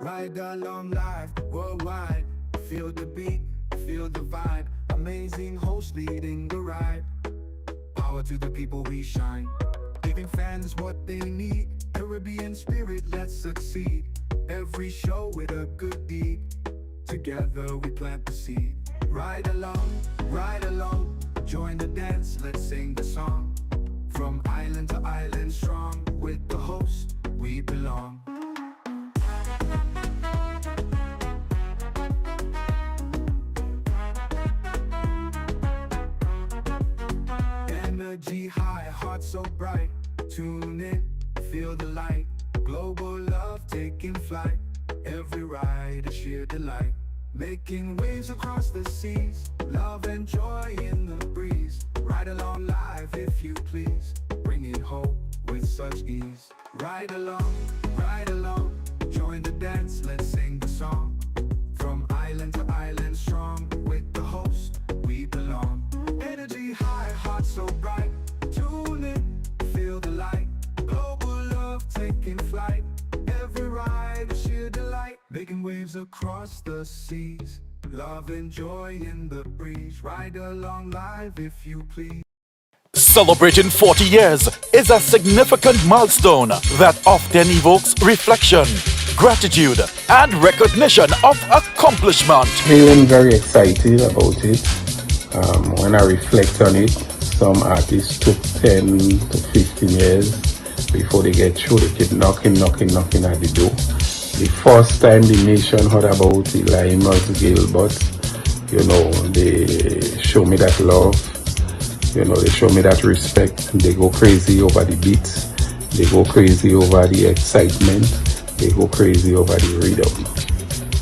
Ride along live, worldwide. Feel the beat, feel the vibe. Amazing host leading the ride. Power to the people, we shine. Giving fans what they need. Caribbean spirit, let's succeed. Every show with a good deed. Together we plant the seed. Ride along, join the dance, let's sing the song. From island to island strong, with the host, we belong. Energy high, heart so bright. Tune in, feel the light. Global love taking flight. Every ride a sheer delight. Making waves across the seas. Love and joy in the breeze. Ride along live if you please. Bringing hope with such ease. Ride along, join the dance, let's sing the song. From island to island strong, with the host, we belong. Energy high, heart so bright. Tune in, feel the light. Global love taking flight. Every ride a sheer delight. Making waves across the seas. Love and joy in the breeze. Ride along live if you please. Celebrating 40 years is a significant milestone that often evokes reflection, gratitude, and recognition of accomplishment. Feeling very excited about it. When I reflect on it, some artists took 10 to 15 years before they get through. They keep knocking at the door. The first time the nation heard about the Limers Gilbert, they show me that love. They show me that respect. They go crazy over the beats. They go crazy over the excitement. They go crazy over the rhythm.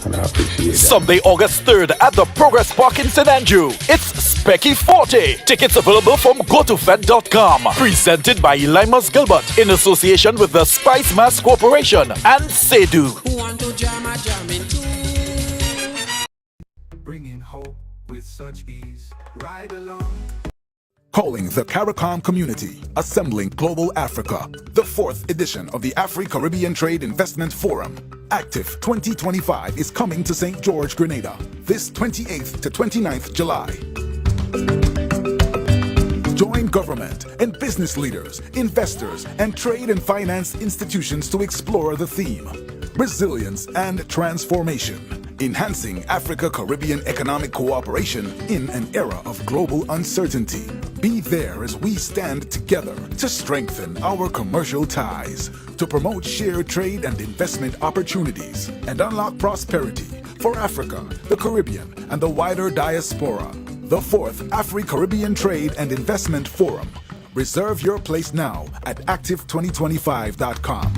And I appreciate that. Sunday, August 3rd at the Progress Park in St. Andrew. It's Specky 40. Tickets available from gotofed.com. Presented by Limers Gilbert in association with the Spice Mass Corporation and Sedu. Who want to jam a jamming too? Bringing hope with such ease. Ride along. Calling the CARICOM community, assembling Global Africa, the 4th edition of the Afri-Caribbean Trade Investment Forum. Active 2025 is coming to St. George, Grenada, this 28th to 29th July. Join government and business leaders, investors, and trade and finance institutions to explore the theme, resilience and transformation. Enhancing Africa-Caribbean economic cooperation in an era of global uncertainty. Be there as we stand together to strengthen our commercial ties, to promote shared trade and investment opportunities, and unlock prosperity for Africa, the Caribbean, and the wider diaspora. The 4th Afri-Caribbean Trade and Investment Forum. Reserve your place now at active2025.com.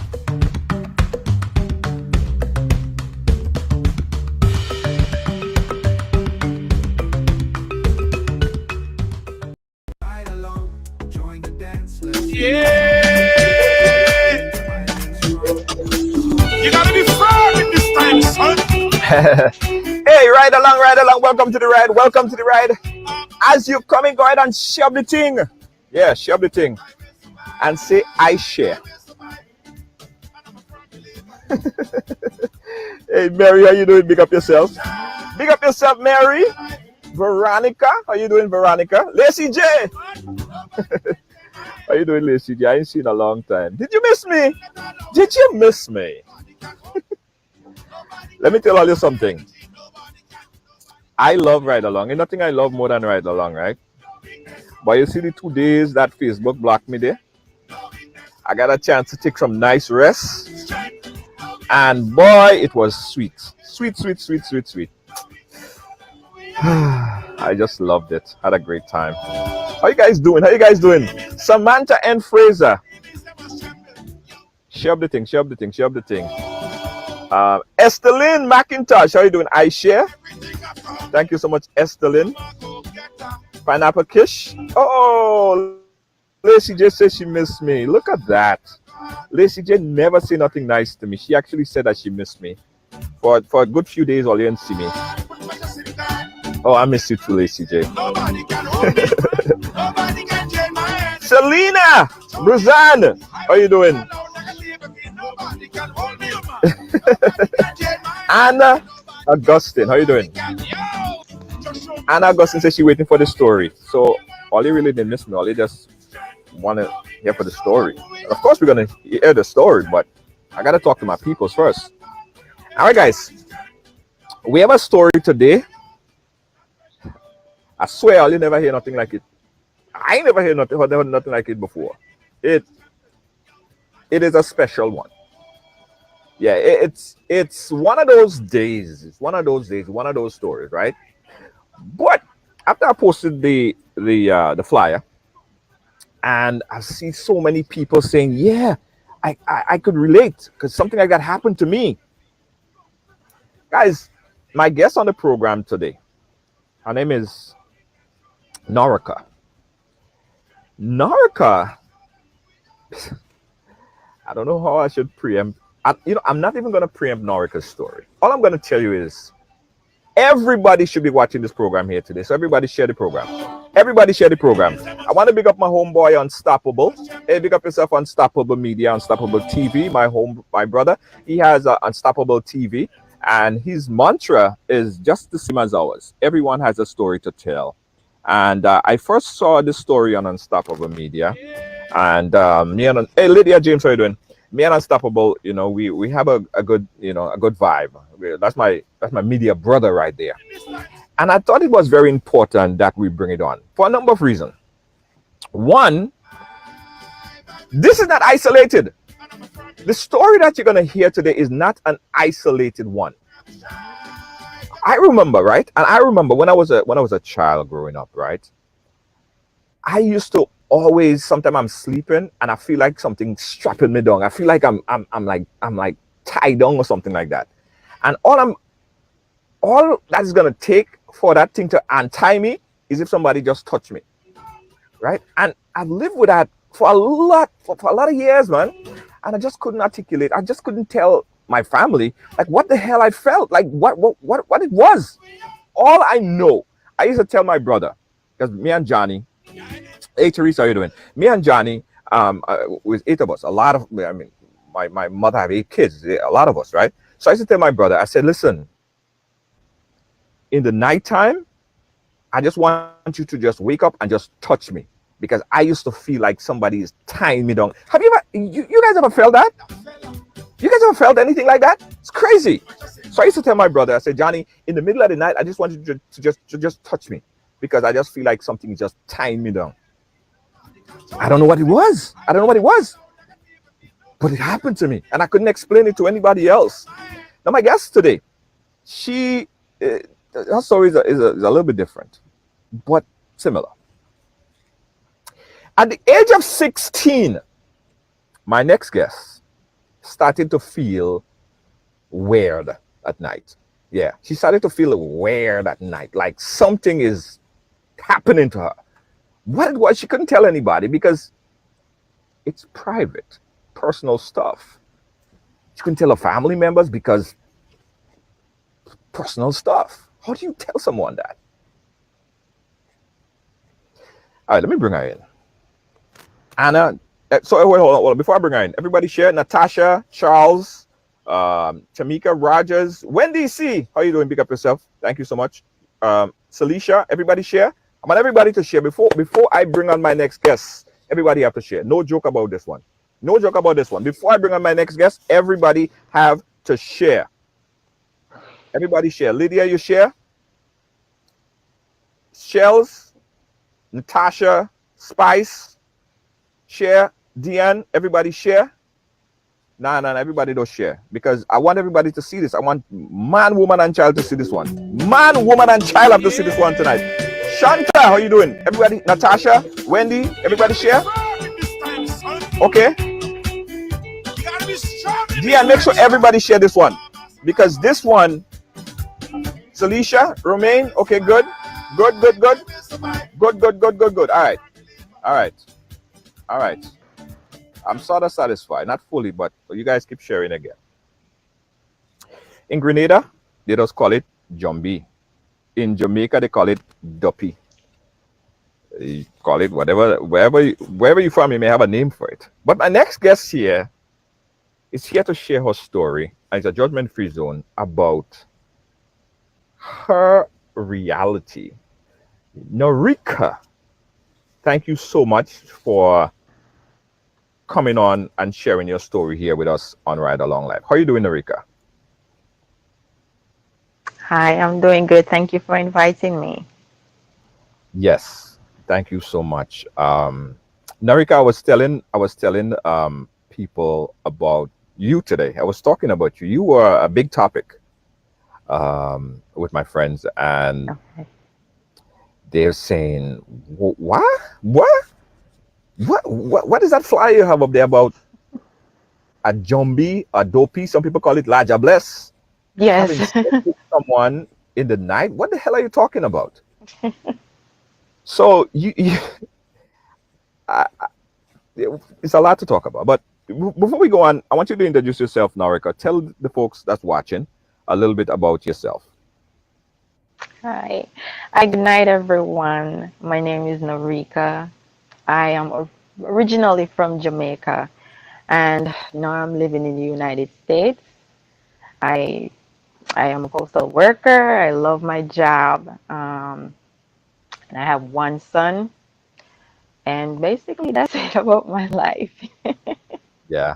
You gotta be firm in this time, son. Hey, ride along. Welcome to the ride. As you coming, go ahead and shove the thing. Yeah, shove the thing. And say, I share. Hey, Mary, how you doing? Big up yourself. Mary. Veronica, how you doing, Veronica? Lacey J. How you doing, Lacey J? I ain't seen a long time. Did you miss me? Let me tell you something. I love ride along. Ain't nothing I love more than ride along, right? But you see the 2 days that Facebook blocked me there? I got a chance to take some nice rest. And boy, it was sweet. Sweet. I just loved it. Had a great time. How you guys doing? Samantha and Fraser. Share up the thing. Estelyn McIntosh, how you doing? I share. Thank you so much, Estelyn. Pineapple Kish. Oh, Lacey J says she missed me. Look at that. Lacey J never say nothing nice to me. She actually said that she missed me. For a good few days, all you didn't see me. Oh, I miss you too, Lacey J. Selena, Roseanne, how you doing? Anna Augustine, how you doing? Anna Augustine says she's waiting for the story. So Ollie really didn't miss me. Ollie just want to hear for the story. And of course, we're going to hear the story, but I got to talk to my peoples first. All right, guys. We have a story today. I swear Ollie never hear nothing like it. I ain't never heard nothing like it before. It is a special one. Yeah, it's one of those days. It's one of those days, one of those stories, right? But after I posted the flyer, and I see so many people saying, "Yeah, I could relate because something like that happened to me." Guys, my guest on the program today, her name is Norika. Norika, I don't know how I should preempt. I'm not even going to preempt Norika's story. All I'm going to tell you is everybody should be watching this program here today. So everybody share the program. Everybody share the program. I want to big up my homeboy Unstoppable. Hey, big up yourself, Unstoppable Media, Unstoppable TV. My brother, he has Unstoppable TV, and his mantra is just the same as ours. Everyone has a story to tell. And I first saw this story on Unstoppable Media, and hey Lydia James, how you doing? Me and Unstoppable, we have a good vibe. That's my media brother right there. And I thought it was very important that we bring it on for a number of reasons. One, this is not isolated. The story that you're gonna hear today is not an isolated one. I remember, right? And I remember when I was a child growing up, right? I used to always, sometimes I'm sleeping and I feel like something strapping me down. I feel like I'm like tied down or something like that. And all that is gonna take for that thing to untie me is if somebody just touched me, right? And I've lived with that for a lot of years, man. And I just couldn't articulate. I just couldn't tell my family like what the hell I felt, like what it was. All I know, I used to tell my brother, because me and Johnny, hey Teresa, how you doing? Me and Johnny, with 8 of us, my mother have 8 kids, a lot of us, right? So I used to tell my brother, I said, listen, in the nighttime, I just want you to just wake up and just touch me, because I used to feel like somebody is tying me down. Have you guys ever felt that? You guys ever felt anything like that? It's crazy. So I used to tell my brother, I said, Johnny, in the middle of the night, I just want you to just touch me, because I just feel like something is just tying me down. I don't know what it was. But it happened to me, and I couldn't explain it to anybody else. Now, my guest today, her story is a little bit different, but similar. At the age of 16, my next guest started to feel weird at night. Yeah, she started to feel weird at night, like something is happening to her. What it was, she couldn't tell anybody because it's private, personal stuff. She couldn't tell her family members because personal stuff. How do you tell someone that? All right, let me bring her in. Anna, so wait, hold on. Before I bring her in, everybody share. Natasha, Charles, Tamika, Rogers, Wendy C. How you doing? Pick up yourself. Thank you so much. Celicia, everybody share. I want everybody to share. Before I bring on my next guest, everybody have to share. No joke about this one. No joke about this one. Before I bring on my next guest, everybody have to share. Everybody share. Lydia, you share? Shells, Natasha, Spice, share. Deanne, everybody share. Nah, everybody don't share, because I want everybody to see this. I want man, woman, and child to see this one. Man, woman, and child have to see this one tonight. Shanta, how you doing? Everybody, Natasha, Wendy, everybody share. Okay. Deanne, make sure everybody share this one, because this one, Celicia, Romaine, okay, good. Good. All right. I'm sort of satisfied, not fully, but you guys keep sharing again. In Grenada, they just call it Jumbie. In Jamaica, they call it Duppy. You call it whatever, wherever you're from, you may have a name for it. But my next guest here is here to share her story. It's a judgment-free zone about her reality. Norika, thank you so much for coming on and sharing your story here with us on Ride Along Life. How are you doing, Norika? Hi, I'm doing good. Thank you for inviting me. Yes, thank you so much. Narika, I was telling people about you today. I was talking about you. You were a big topic with my friends, and Okay. they're saying, "What? What? What is that flyer you have up there about a Jumbie, a dopey? Some people call it Laja Bless, having Yes. sex with someone in the night. What the hell are you talking about?" So I, it's a lot to talk about. But before we go on, I want you to introduce yourself, Narika. Tell the folks that's watching a little bit about yourself. Hi. Good night, everyone. My name is Norika. I am originally from Jamaica, and now I'm living in the United States. I I am a postal worker. I love my job. And I have one son, and basically that's it about my life. Yeah.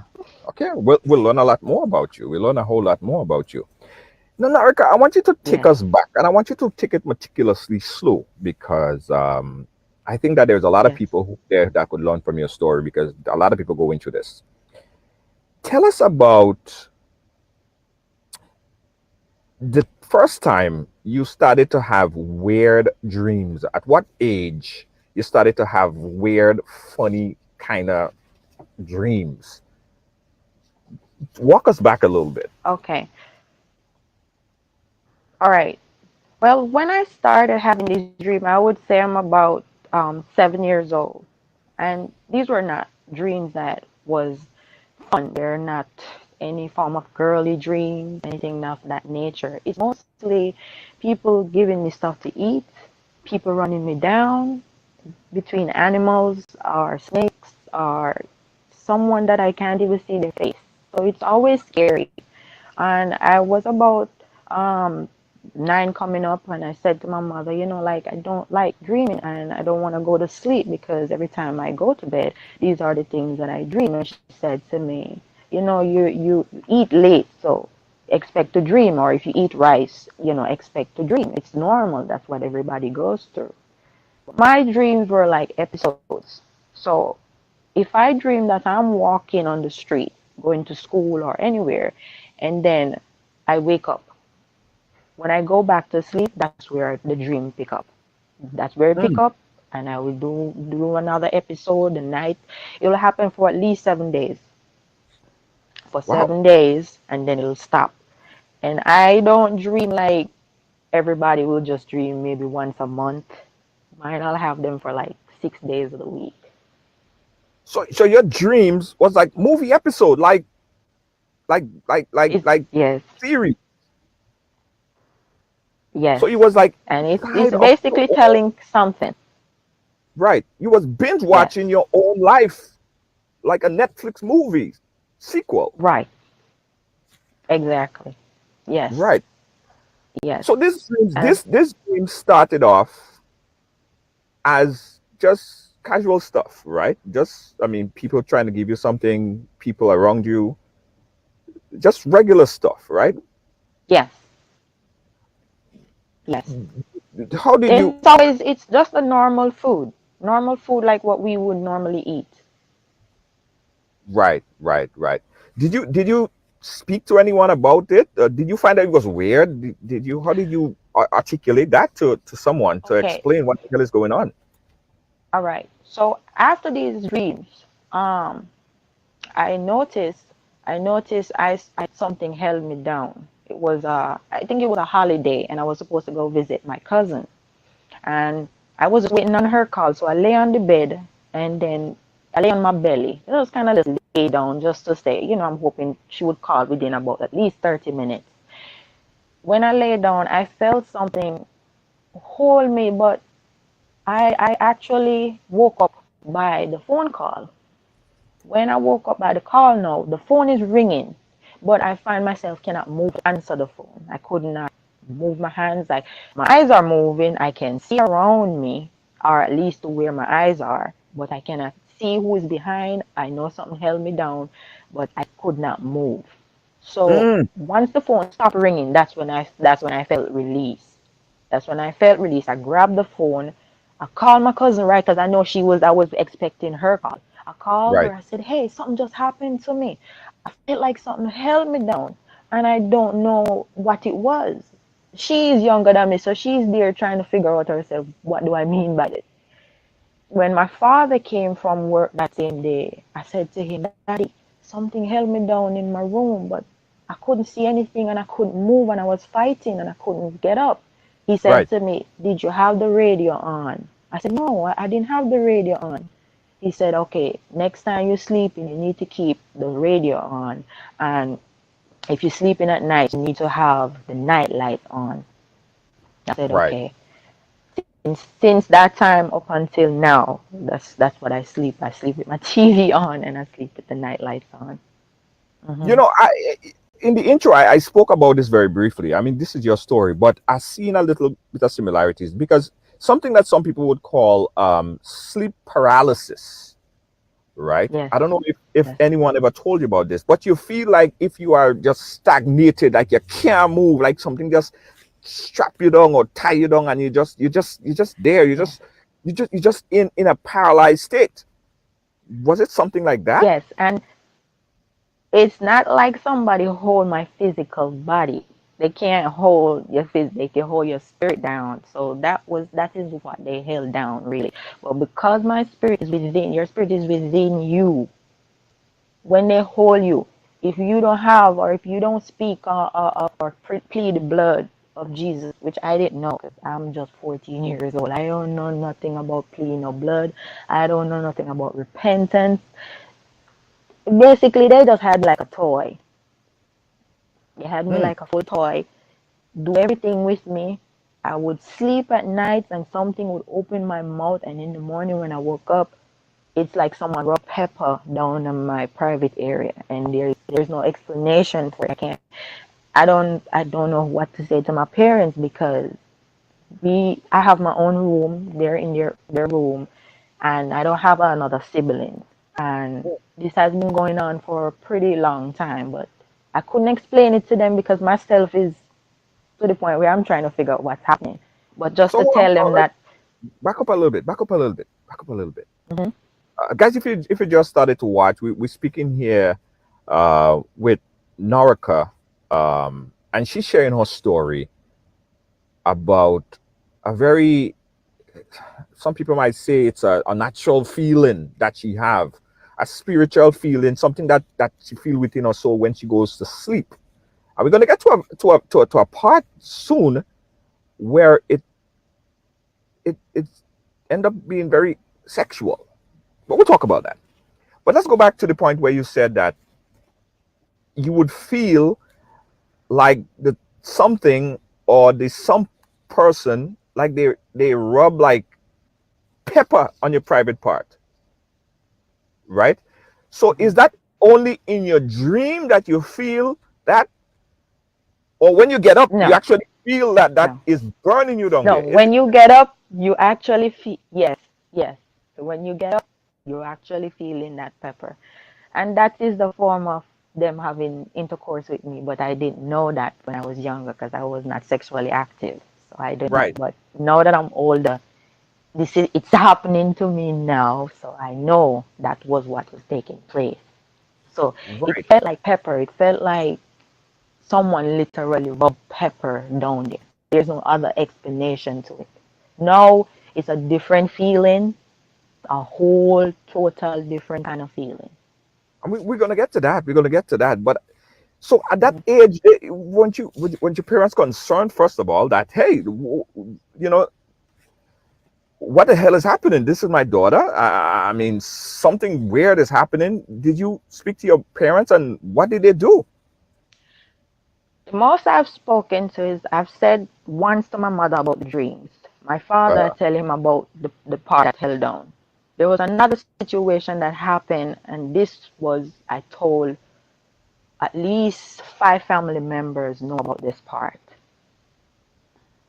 Okay. We'll learn a lot more about you. We'll learn a whole lot more about you. Now, Narika, I want you to take Yes. us back, and I want you to take it meticulously slow because I think that there's a lot of Yes. people who there that could learn from your story because a lot of people go into this. Tell us about the first time you started to have weird dreams. At what age you started to have weird, funny kind of dreams? Walk us back a little bit. Okay. All right. Well, when I started having this dream, I would say I'm about 7 years old. And these were not dreams that was fun. They're not any form of girly dreams, anything of that nature. It's mostly people giving me stuff to eat, people running me down between animals or snakes or someone that I can't even see their face. So it's always scary. And I was about um, 9 coming up, and I said to my mother, like I don't like dreaming and I don't want to go to sleep because every time I go to bed, these are the things that I dream. And she said to me, you eat late, so expect to dream. Or if you eat rice, expect to dream. It's normal. That's what everybody goes through. My dreams were like episodes. So if I dream that I'm walking on the street, going to school or anywhere, and then I wake up, when I go back to sleep, that's where the dream pick up. That's where it pick Mm, up, and I will do another episode the night. It will happen for at least 7 days. For wow. 7 days, and then it'll stop. And I don't dream like everybody will just dream maybe once a month. Mine, I'll have them for like 6 days of the week. So your dreams was like movie episode, It's like yes, series. yes, So it was like and it's inside of your basically own, telling something. right. You was binge Yes, watching your own life like a Netflix movie sequel. right, exactly. Yes, Right. yes, So this dreams, and this dream started off as just casual stuff, right? Just I mean, people trying to give you something, people around you, just regular stuff, right? yes, yes. How did you? It's just a normal food like what we would normally eat. Right, right, right. Did you speak to anyone about it? Did you find out it was weird? Did you? How did you articulate that to someone to Okay, explain what the hell is going on? all right. So after these dreams, um, I noticed, something held me down. It was I think it was a holiday, and I was supposed to go visit my cousin, and I was just waiting on her call. So I lay on the bed, and then I lay on my belly. It was kind of just lay down just to say, I'm hoping she would call within about at least 30 minutes. When I lay down, I felt something hold me, but I actually woke up by the phone call. When I woke up by the call now, the phone is ringing, but I find myself cannot move to answer the phone. I could not move my hands. Like my eyes are moving. I can see around me, or at least to where my eyes are, but I cannot see who is behind. I know something held me down, but I could not move. So Mm, once the phone stopped ringing, that's when I felt release. That's when I felt release. I grabbed the phone. I called my cousin, right? Because I was expecting her call. I called right. her. I said, hey, something just happened to me. I felt like something held me down. And I don't know what it was. She's younger than me, so she's there trying to figure out herself, what do I mean by this? When my father came from work that same day, I said to him, Daddy, something held me down in my room, but I couldn't see anything and I couldn't move and I was fighting and I couldn't get up. He said Right. to me, did you have the radio on? I said, no, I didn't have the radio on. He said, okay, next time you're sleeping, you need to keep the radio on. And if you're sleeping at night, you need to have the night light on. I said, Right. okay. Since that time up until now, that's what I sleep. I sleep with my TV on and I sleep with the night lights on. You Hmm. know, in the intro, I spoke about this very briefly. I mean, this is your story, but I've seen a little bit of similarities because something that some people would call sleep paralysis, right? Yes, I don't know if yes, anyone ever told you about this, but you feel like if you are just stagnated, like you can't move, like something just strap you down or tie you down, and you just there, yes, you just in a paralyzed state. Was it something like that? yes. And it's not like somebody hold my physical body. They can't hold your they can hold your spirit down. So that is what they held down really. But because my spirit is within, your spirit is within you. When they hold you, if you don't have or if you don't speak or plead the blood of Jesus, which I didn't know because I'm just 14 years old. I don't know nothing about pleading of blood. I don't know nothing about repentance. Basically, they just had like a toy. They had me Mm, like a full toy, do everything with me. I would sleep at night and something would open my mouth, and in the morning when I woke up, it's like someone rub pepper down in my private area, and there's no explanation for it. I don't know what to say to my parents because I have my own room. They're in their room, and I don't have another sibling. And this has been going on for a pretty long time, but I couldn't explain it to them because myself is to the point where I'm trying to figure out what's happening. But just so to tell them that, back up a little bit. Back up a little bit. Back up a little bit. mhm, Guys, if you just started to watch, we're speaking here with Norika, and she's sharing her story about a very, some people might say it's a natural feeling that she have, a spiritual feeling, something that she feel within her soul when she goes to sleep. And we're gonna get to a part soon where it end up being very sexual. But we'll talk about that. But let's go back to the point where you said that you would feel like the something or the some person like they rub like pepper on your private part, right? So is mhm. that only in your dream that you feel that, or when you get up you No, actually feel that that no, is burning you down no. there? Is When it you get up, you actually feel, yes, yes. So when you get up, you're actually feeling that pepper. And that is the form of them having intercourse with me. But I didn't know that when I was younger because I was not sexually active. So I didn't know. right? But now that I'm older, it's happening to me now. So I know that was what was taking place. So it Right. felt like pepper. It felt like someone literally rubbed pepper down there. There's no other explanation to it. Now it's a different feeling, a whole total different kind of feeling. And we're gonna get to that. We're gonna get to that. But so at that Mhm. age, weren't your parents concerned first of all that hey, you know, what the hell is happening? This is my daughter. I mean, something weird is happening. Did you speak to your parents and what did they do? The most I've spoken to is I've said once to my mother about the dreams. My father, I Uh, tell him about the part that held down. There was another situation that happened, and this was, I told at least 5 family members know about this part.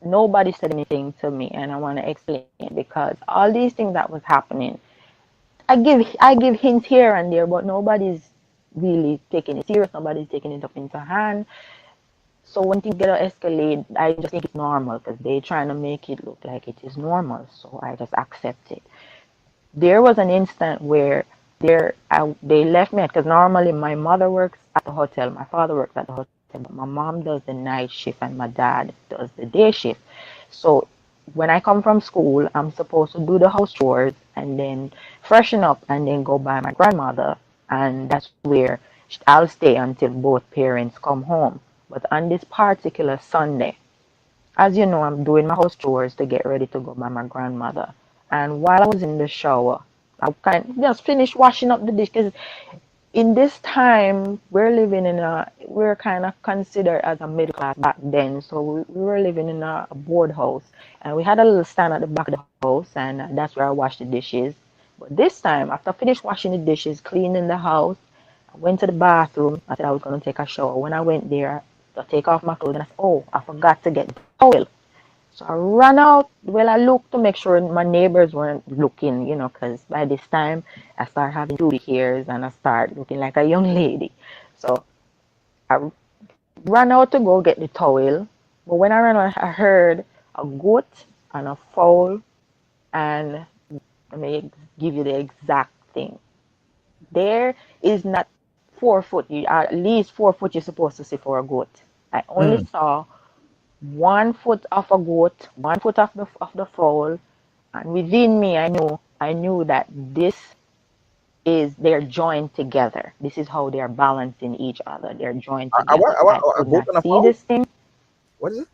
Nobody said anything to me, and I want to explain because all these things that was happening, I give hints here and there, but nobody's really taking it serious. Nobody's taking it up into hand. So when things get to escalate, I just think it's normal because they're trying to make it look like it is normal. So I just accept it. There was an instant where they left me because normally my mother works at the hotel, my father works at the hotel, but my mom does the night shift and my dad does the day shift. So when I come from school, I'm supposed to do the house chores and then freshen up and then go by my grandmother, and that's where I'll stay until both parents come home. But on this particular Sunday, as you know, I'm doing my house chores to get ready to go by my grandmother. And while I was in the shower, I just finished washing up the dish because in this time we're kind of considered as a middle class back then. So we were living in a board house, and we had a little stand at the back of the house, and that's where I washed the dishes. But this time, after I finished washing the dishes, cleaning the house, I went to the bathroom. I said I was going to take a shower. When I went there to take off my clothes, and I said, oh, I forgot to get the towel. So I ran out. Well, I looked to make sure my neighbors weren't looking, because by this time I start having pubic hairs and I start looking like a young lady. So I ran out to go get the towel. But when I ran out, I heard a goat and a fowl. And let me give you the exact thing. There is not 4 foot. At least 4 foot you're supposed to see for a goat. I only Mm. saw 1 foot of a goat, 1 foot of the fowl, and within me, I knew that they're joined together. This is how they're balancing each other. They're joined together. I A could goat not and a see fowl? this thing. What is it?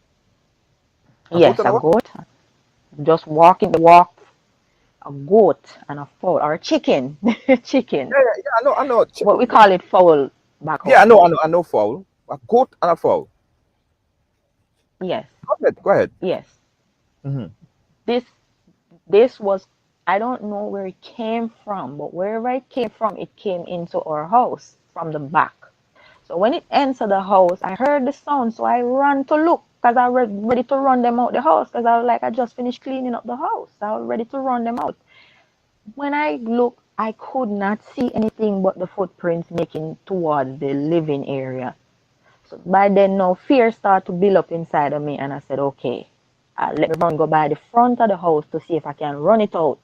A goat Yes, and a a what? goat, just walking the walk, a goat and a fowl, or a chicken, chicken. Yeah, yeah, yeah. I know. But we call it fowl back Yeah, home. I know fowl. A goat and a fowl. Yes, Go ahead, go ahead. yes. Hmm. This this was, I don't know where it came from, but wherever it came from, it came into our house from the back. So when it entered the house, I heard the sound, so I ran to look because I was ready to run them out the house because I was like, I just finished cleaning up the house. I was ready to run them out. When I looked, I could not see anything but the footprints making towards the living area. So by then, now fear started to build up inside of me, and I said, okay, let me run go by the front of the house to see if I can run it out.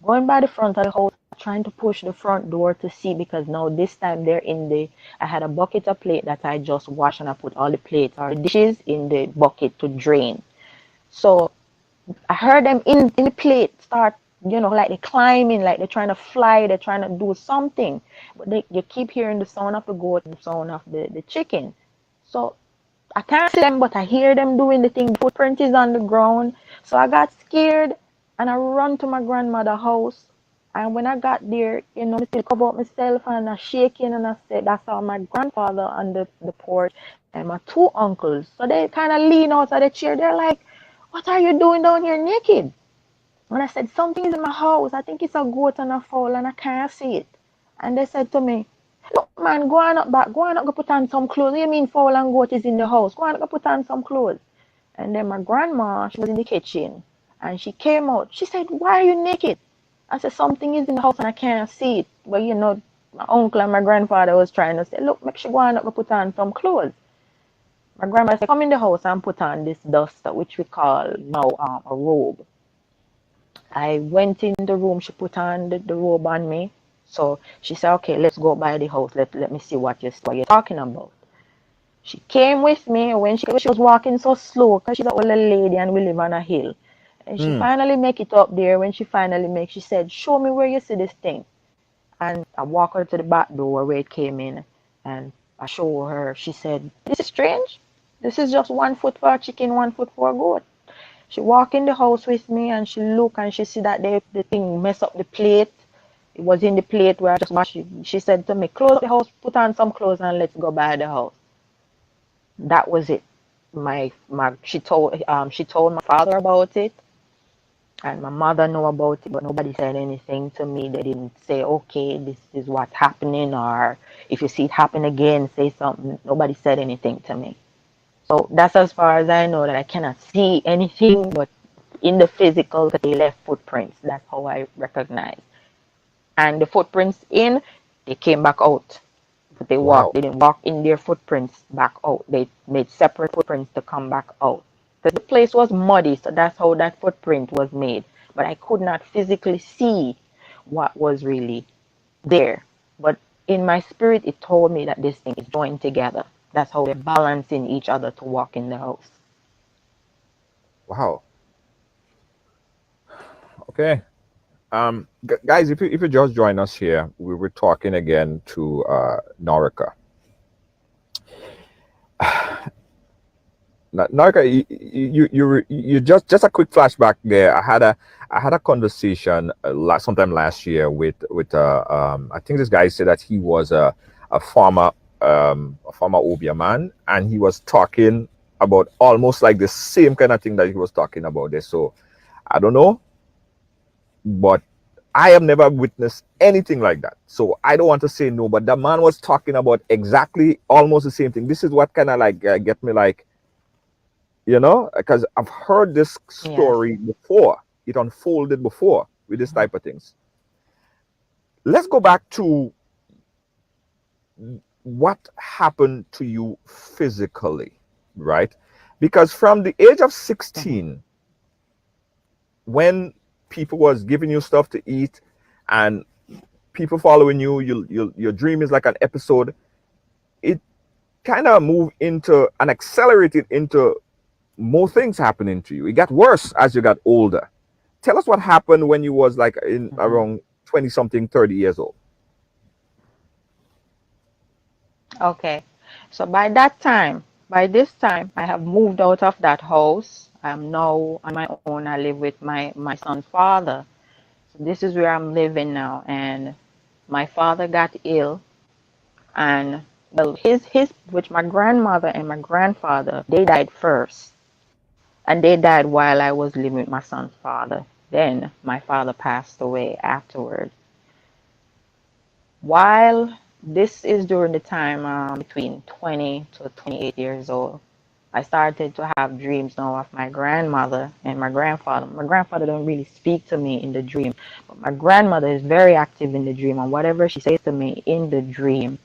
Going by the front of the house, trying to push the front door to see because now this time they're in I had a bucket of plate that I just washed and I put all the plates or the dishes in the bucket to drain. So I heard them in the plate start, like they're climbing, like they're trying to fly, they're trying to do something. But you keep hearing the sound of the goat and the sound of the chicken. So I can't see them, but I hear them doing the thing. The footprint is on the ground. So I got scared and I run to my grandmother's house. And when I got there, I still cover up myself and I shaking and I said, that's all my grandfather on the porch and my 2 uncles. So they kind of lean out of the chair. They're like, what are you doing down here naked? And I said, something is in my house. I think it's a goat and a fowl and I can't see it. And they said to me, look, man, go on up back. Go on up, go put on some clothes. What do you mean fowl and goat is in the house? Go on up, go put on some clothes. And then my grandma, she was in the kitchen. And she came out. She said, why are you naked? I said, something is in the house and I can't see it. But, my uncle and my grandfather was trying to say, look, make sure go on up, go put on some clothes. My grandma said, come in the house and put on this duster, which we call now a robe. I went in the room. She put on the robe on me. So she said, okay, let's go by the house. Let me see what you're talking about. She came with me when she was walking so slow because she's an older lady and we live on a hill. And she Mm. finally make it up there. When she said, show me where you see this thing. And I walked her to the back door where it came in and I show her. She said, this is strange. This is just 1 foot for a chicken, 1 foot for a goat. She walked in the house with me and she looked and she see that the thing mess up the plate. It was in the plate where I just washed it. She said to me, close up the house, put on some clothes and let's go by the house. That was it. She told my father about it. And my mother knew about it, but nobody said anything to me. They didn't say, okay, this is what's happening, or if you see it happen again, say something. Nobody said anything to me. So that's as far as I know, that I cannot see anything but in the physical, because they left footprints. That's how I recognize. And the footprints in, they came back out. But they walked. Wow. They didn't walk in their footprints back out. They made separate footprints to come back out. Because the place was muddy, so that's how that footprint was made. But I could not physically see what was really there. But in my spirit, it told me that this thing is joined together. That's how they're balancing each other to walk in the house. Wow. Okay. Guys, if you just join us here, we were talking again to Norika. Norika, you just a quick flashback there. I had a conversation sometime last year with I think this guy said that he was a former Obia man, and he was talking about almost like the same kind of thing that he was talking about there. So I don't know, but I have never witnessed anything like that. So I don't want to say no, but the man was talking about exactly almost the same thing. This is what kind of like get me like, because I've heard this Yes. story before. It unfolded before with this type of things. Let's go back to what happened to you physically, right? Because from the age of 16, when people was giving you stuff to eat and people following your dream is like an episode, it kind of moved into and accelerated into more things happening to you. It got worse as you got older. Tell us what happened when you was like in around 20 something, 30 years old. Okay. So by this time, I have moved out of that house. I'm now on my own. I live with my son's father. So this is where I'm living now. And my father got ill, and well, his which my grandmother and my grandfather, they died first, and they died while I was living with my son's father. Then my father passed away afterward. While this is during the time between 20 to 28 years old, I started to have dreams now of my grandmother and my grandfather. My grandfather don't really speak to me in the dream, but my grandmother is very active in the dream, and whatever she says to me in the dream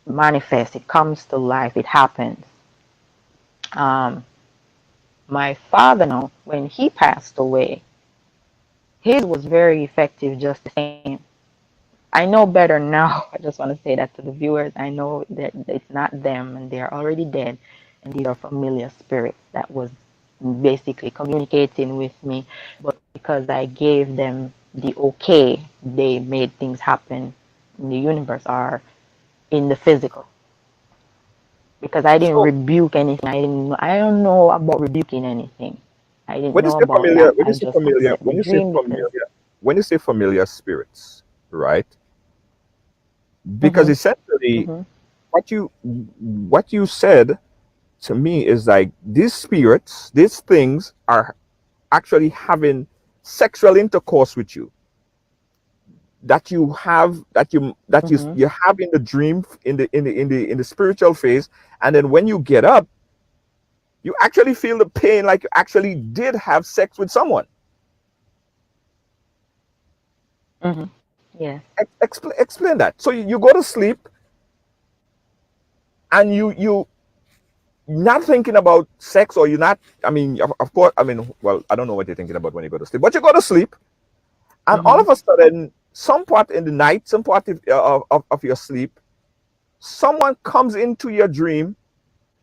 manifests. It comes to life. It happens. Um, my father now, when he passed away, his was very effective, just the same. I know better now. I just want to say that to the viewers. I know that it's not them and they're already dead. And these are familiar spirits that was basically communicating with me. But because I gave them the okay, they made things happen in the universe or in the physical. Because I didn't So rebuke anything. I don't know about rebuking anything. I didn't when you know say about familiar, that. I just accept the dream because when you say familiar spirits, right? Because hmm essentially hmm what you said to me is like these spirits, these things are actually having sexual intercourse with you, that you have hmm you have in the dream, in the spiritual phase, and then when you get up, you actually feel the pain like you actually did have sex with someone. hmm Yes. Explain that. So you go to sleep and you not thinking about sex, or you're not, I mean, of course, I mean, well, I don't know what you're thinking about when you go to sleep, but you go to sleep, and all hmm of a sudden, some part in the night, some part of your sleep, someone comes into your dream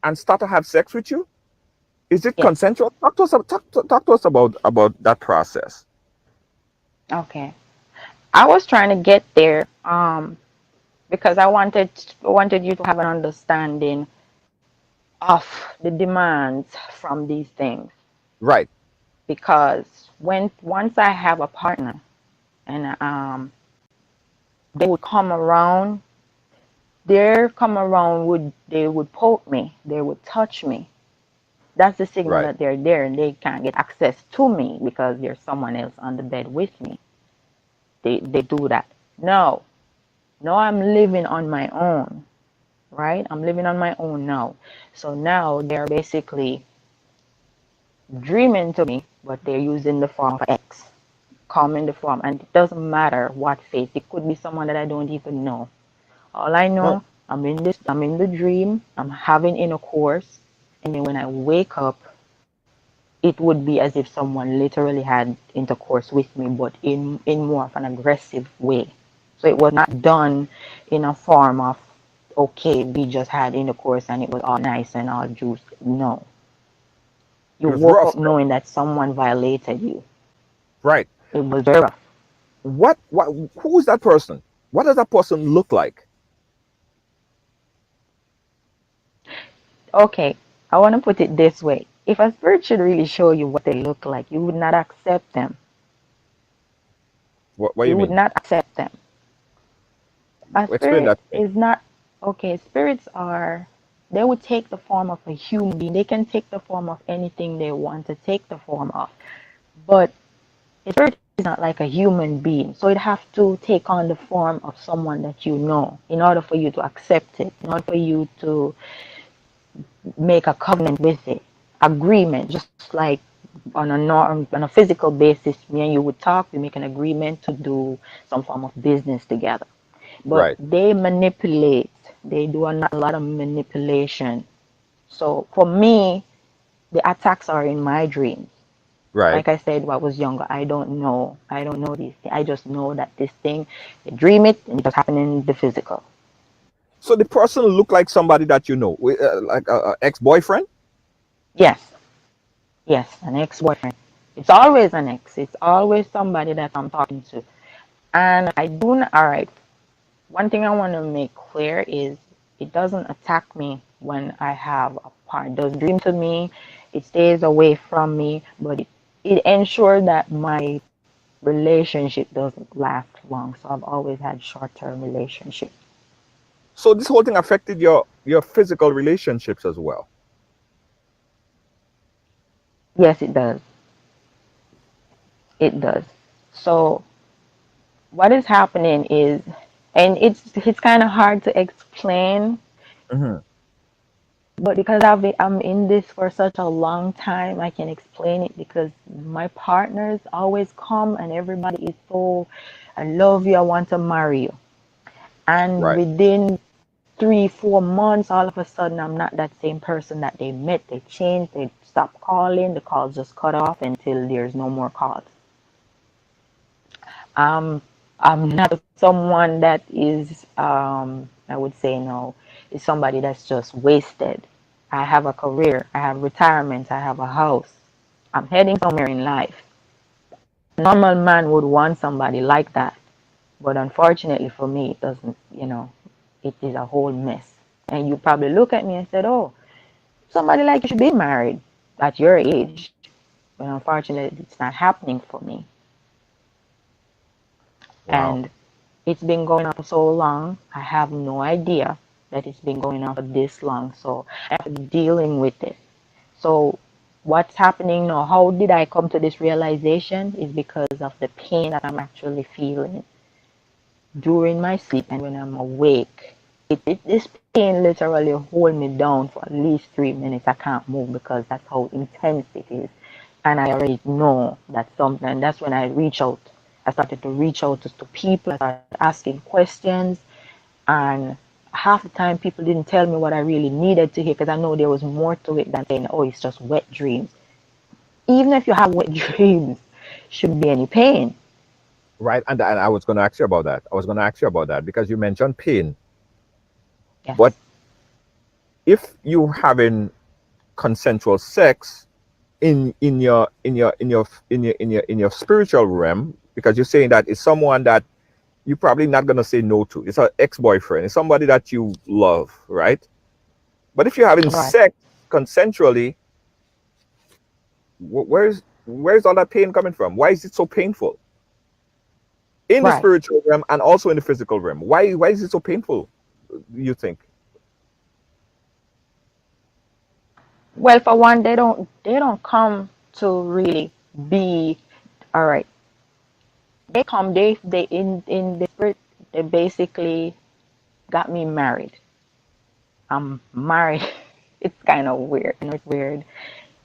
and start to have sex with you. Is it Yes. consensual? Talk to us about that process. Okay. I was trying to get there because I wanted you to have an understanding of the demands from these things. Right. Because when once I have a partner and they would come around, they would poke me, they would touch me, That's the signal Right. that they're there and they can't get access to me because there's someone else on the bed with me. They do that. No, no, I'm living on my own, right? I'm living on my own now. So now they're basically dreaming to me, but they're using the form of X, come in the form, and it doesn't matter what face. It could be someone that I don't even know. All I Oh, know, I'm in the dream, I'm having intercourse, and then when I wake up, it would be as if someone literally had intercourse with me, but in more of an aggressive way. So it was not done in a form of, okay, we just had intercourse and it was all nice and all juice. No. You it was woke rough. up knowing that someone violated you. Right. It was very rough. What who is that person? What does that person look like? Okay, I want to put it this way. If a spirit should really show you what they look like, you would not accept them. What do you You would mean? not accept them. A Explain spirit that to me. is not, okay, spirits are, they would take the form of a human being. They can take the form of anything they want to take the form of. But a spirit is not like a human being. So it have to take on the form of someone that you know in order for you to accept it, in order for you to make a covenant with it, agreement, just like on a norm, on a physical basis, me and you would talk, we make an agreement to do some form of business together. But Right. they manipulate, they do a lot of manipulation. So for me, the attacks are in my dreams. Right. Like I said, when I was younger, I don't know these things. I just know that this thing, I dream it and it just happen in the physical. So the person look like somebody that you know, like a ex-boyfriend? Yes, yes, an ex-boyfriend. It's always an ex. It's always somebody that I'm talking to. And I do not, all right, one thing I want to make clear is it doesn't attack me when I have a partner. It does dream to me. It stays away from me, but it ensures that my relationship doesn't last long. So I've always had short-term relationships. So this whole thing affected your physical relationships as well. Yes, it does. It does. So what is happening is, and it's kind of hard to explain, Hmm. but because I'm in this for such a long time, I can explain it because my partners always come and everybody is so, I love you, I want to marry you. And Right. within 3, 4 months, all of a sudden, I'm not that same person that they met. They changed, they stopped calling, the calls just cut off until there's no more calls. Um, I'm not someone that is, I would say no, is somebody that's just wasted. I have a career, I have retirement, I have a house. I'm heading somewhere in life. A normal man would want somebody like that, but unfortunately for me, it doesn't, it is a whole mess. And you probably look at me and said, oh, somebody like you should be married at your age. But unfortunately, it's not happening for me. Wow. And it's been going on for so long. I have no idea that it's been going on for this long. So I'm dealing with it. So what's happening now? How did I come to this realization? Is because of the pain that I'm actually feeling during my sleep and when I'm awake. This pain literally hold me down for at least 3 minutes. I can't move because that's how intense it is. And I already know that something, and that's when I reach out. I started to reach out to people. I started asking questions, and half the time people didn't tell me what I really needed to hear because I know there was more to it than saying, oh, it's just wet dreams. Even if you have wet dreams, shouldn't be any pain. Right. And I was going to ask you about that. I was going to ask you about that because you mentioned pain. Yes. But if you having consensual sex in your spiritual realm, because you're saying that it's someone that you're probably not going to say no to. It's an ex-boyfriend. It's somebody that you love, right? But if you're having Right. sex consensually, where's all that pain coming from? Why is it so painful in the Right. spiritual realm and also in the physical realm? Why is it so painful? You think? Well, for one, they don't come to really be all right. They come, they in the spirit, they basically got me married. I'm married. It's kind of weird. I know it's weird.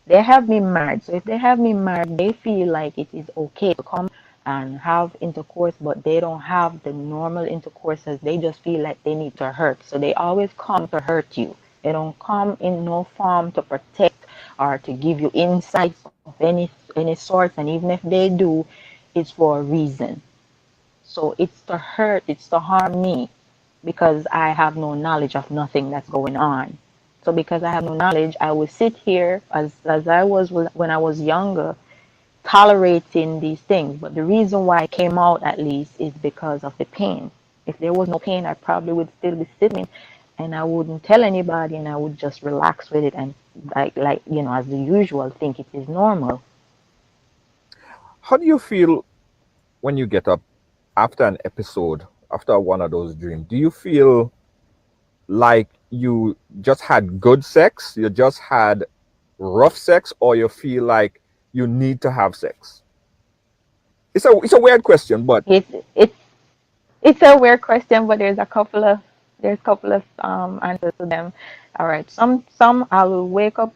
They have me married. So if they have me married, they feel like it is okay to come and have intercourse, but they don't have the normal intercourses. They just feel like they need to hurt. So they always come to hurt you. They don't come in no form to protect or to give you insights of any sort. And even if they do, it's for a reason. So it's to hurt, it's to harm me because I have no knowledge of nothing that's going on. So because I have no knowledge, I will sit here as I was when I was younger, tolerating these things. But the reason why I came out at least is because of the pain. If there was no pain, I probably would still be sitting and I wouldn't tell anybody and I would just relax with it and like as the usual think it is normal. How do you feel when you get up after an episode, after one of those dreams? Do you feel like you just had good sex, you just had rough sex, or you feel like you need to have sex? It's a weird question, but It's it's a weird question, but there's a couple of answers to them. All right, some I wake up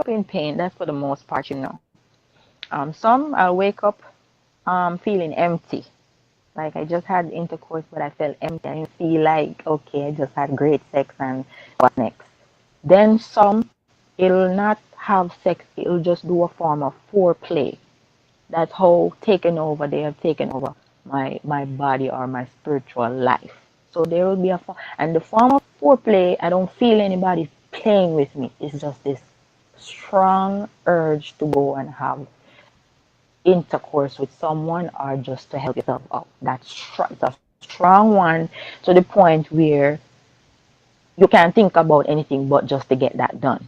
in pain. That's for the most part. Some I'll wake up feeling empty, like I just had intercourse, but I felt empty. I didn't feel like okay, I just had great sex and what next? Then some it'll not have sex. It'll just do a form of foreplay. That's how taken over they have taken over my body or my spiritual life. So there will be and the form of foreplay, I don't feel anybody playing with me. It's just this strong urge to go and have intercourse with someone or just to help yourself out. It's a strong one to the point where you can't think about anything but just to get that done.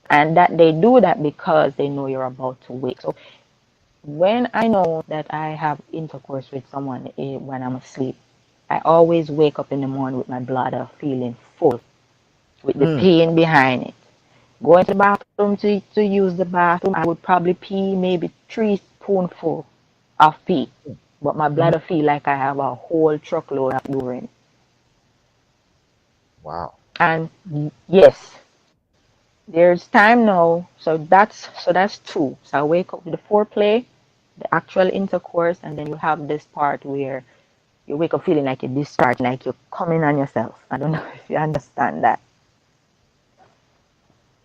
And that they do that because they know you're about to wake. So when I know that I have intercourse with someone when I'm asleep, I always wake up in the morning with my bladder feeling full, with the mm, pain behind it. Going to the bathroom to use the bathroom, I would probably pee maybe 3 spoonful of pee, but my mhm. bladder feel like I have a whole truckload of urine. Wow. And yes, there's time now, so that's two. So I wake up with the foreplay, the actual intercourse, and then you have this part where you wake up feeling like you're discharged, like you're coming on yourself. I don't know if you understand that.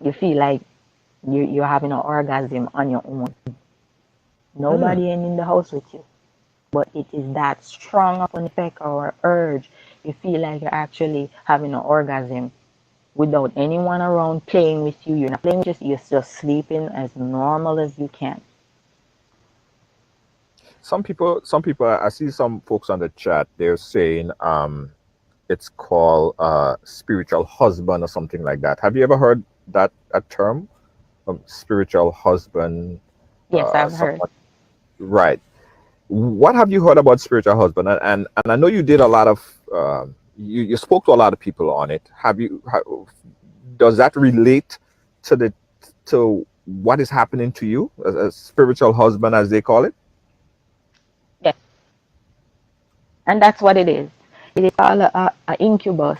You feel like you're having an orgasm on your own. Mm. Nobody in the house with you. But it is that strong of an effect or urge. You feel like you're actually having an orgasm without anyone around playing with you. You're not playing with you, you're just sleeping as normal as you can. Some people, I see some folks on the chat, they're saying it's called spiritual husband or something like that. Have you ever heard that a term? Spiritual husband, Yes, I've heard. someone, right? What have you heard about spiritual husband? And I know you did a lot of you spoke to a lot of people on it. Does that relate to the to what is happening to you as a spiritual husband, as they call it? Yes, and that's what it is. It is called a incubus.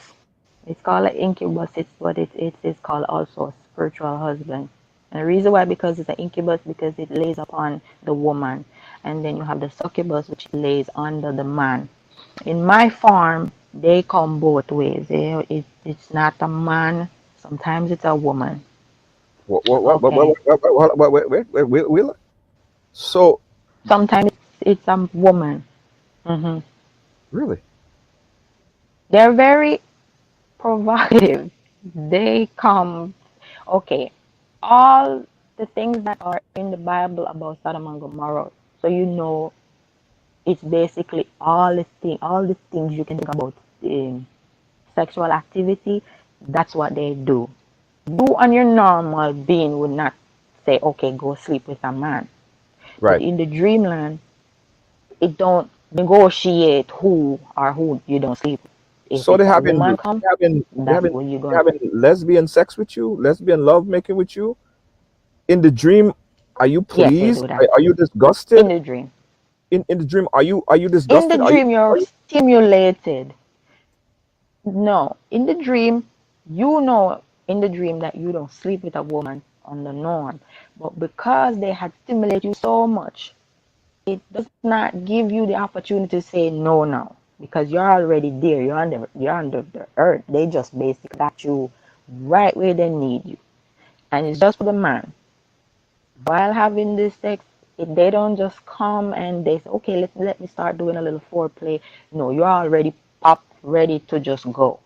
It's called an incubus. It's what it is called also a spiritual husband. And the reason why, because it's an incubus, because it lays upon the woman. And then you have the succubus, which lays under the man. In my farm, they come both ways. It's not a man. Sometimes it's a woman. Okay. So Sometimes it's a woman. Hmm. really, They're very provocative. They come. Okay. All the things that are in the Bible about Sodom and Gomorrah. So it's basically all the things you can think about sexual activity. That's what they do. You on your normal being would not say, okay, go sleep with a man. But right? in the dreamland, it don't negotiate who or who you don't sleep with. If So it's a woman come, that's what you're they going. having lesbian sex with you, lesbian love making with you in the dream. Are you Yes, they pleased? do that Are you in disgusted? the dream. In the dream, are you In the disgusted? dream, Are you're you stimulated. No, in the dream, you know in the dream that you don't sleep with a woman on the norm. But because they had stimulated you so much, it does not give you the opportunity to say no now. Because you're already there. You're under the earth. They just basically got you right where they need you. And it's just for the man. While having this sex, if they don't just come and they say, okay, let me start doing a little foreplay. No, you're already up, ready to just go.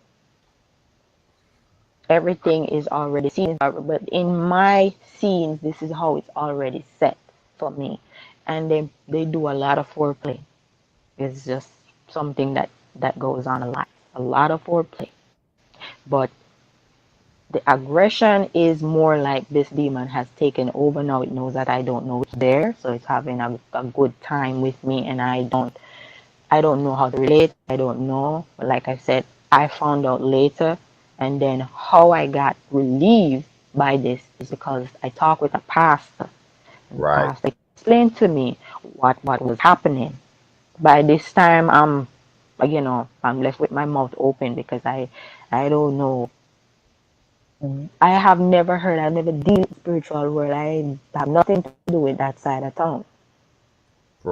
Everything is already seen, but in my scenes, this is how it's already set for me. And they do a lot of foreplay. It's just something that goes on a lot of foreplay. But the aggression is more like this demon has taken over now. It knows that I don't know it's there, so it's having a good time with me, and I don't know how to relate. I don't know. But like I said, I found out later. And then how I got relieved by this is because I talked with a pastor. And the right? pastor explained to me what was happening. By this time, I'm left with my mouth open because I don't know. I have never heard, I've never dealt with spiritual world. I have nothing to do with that side of town.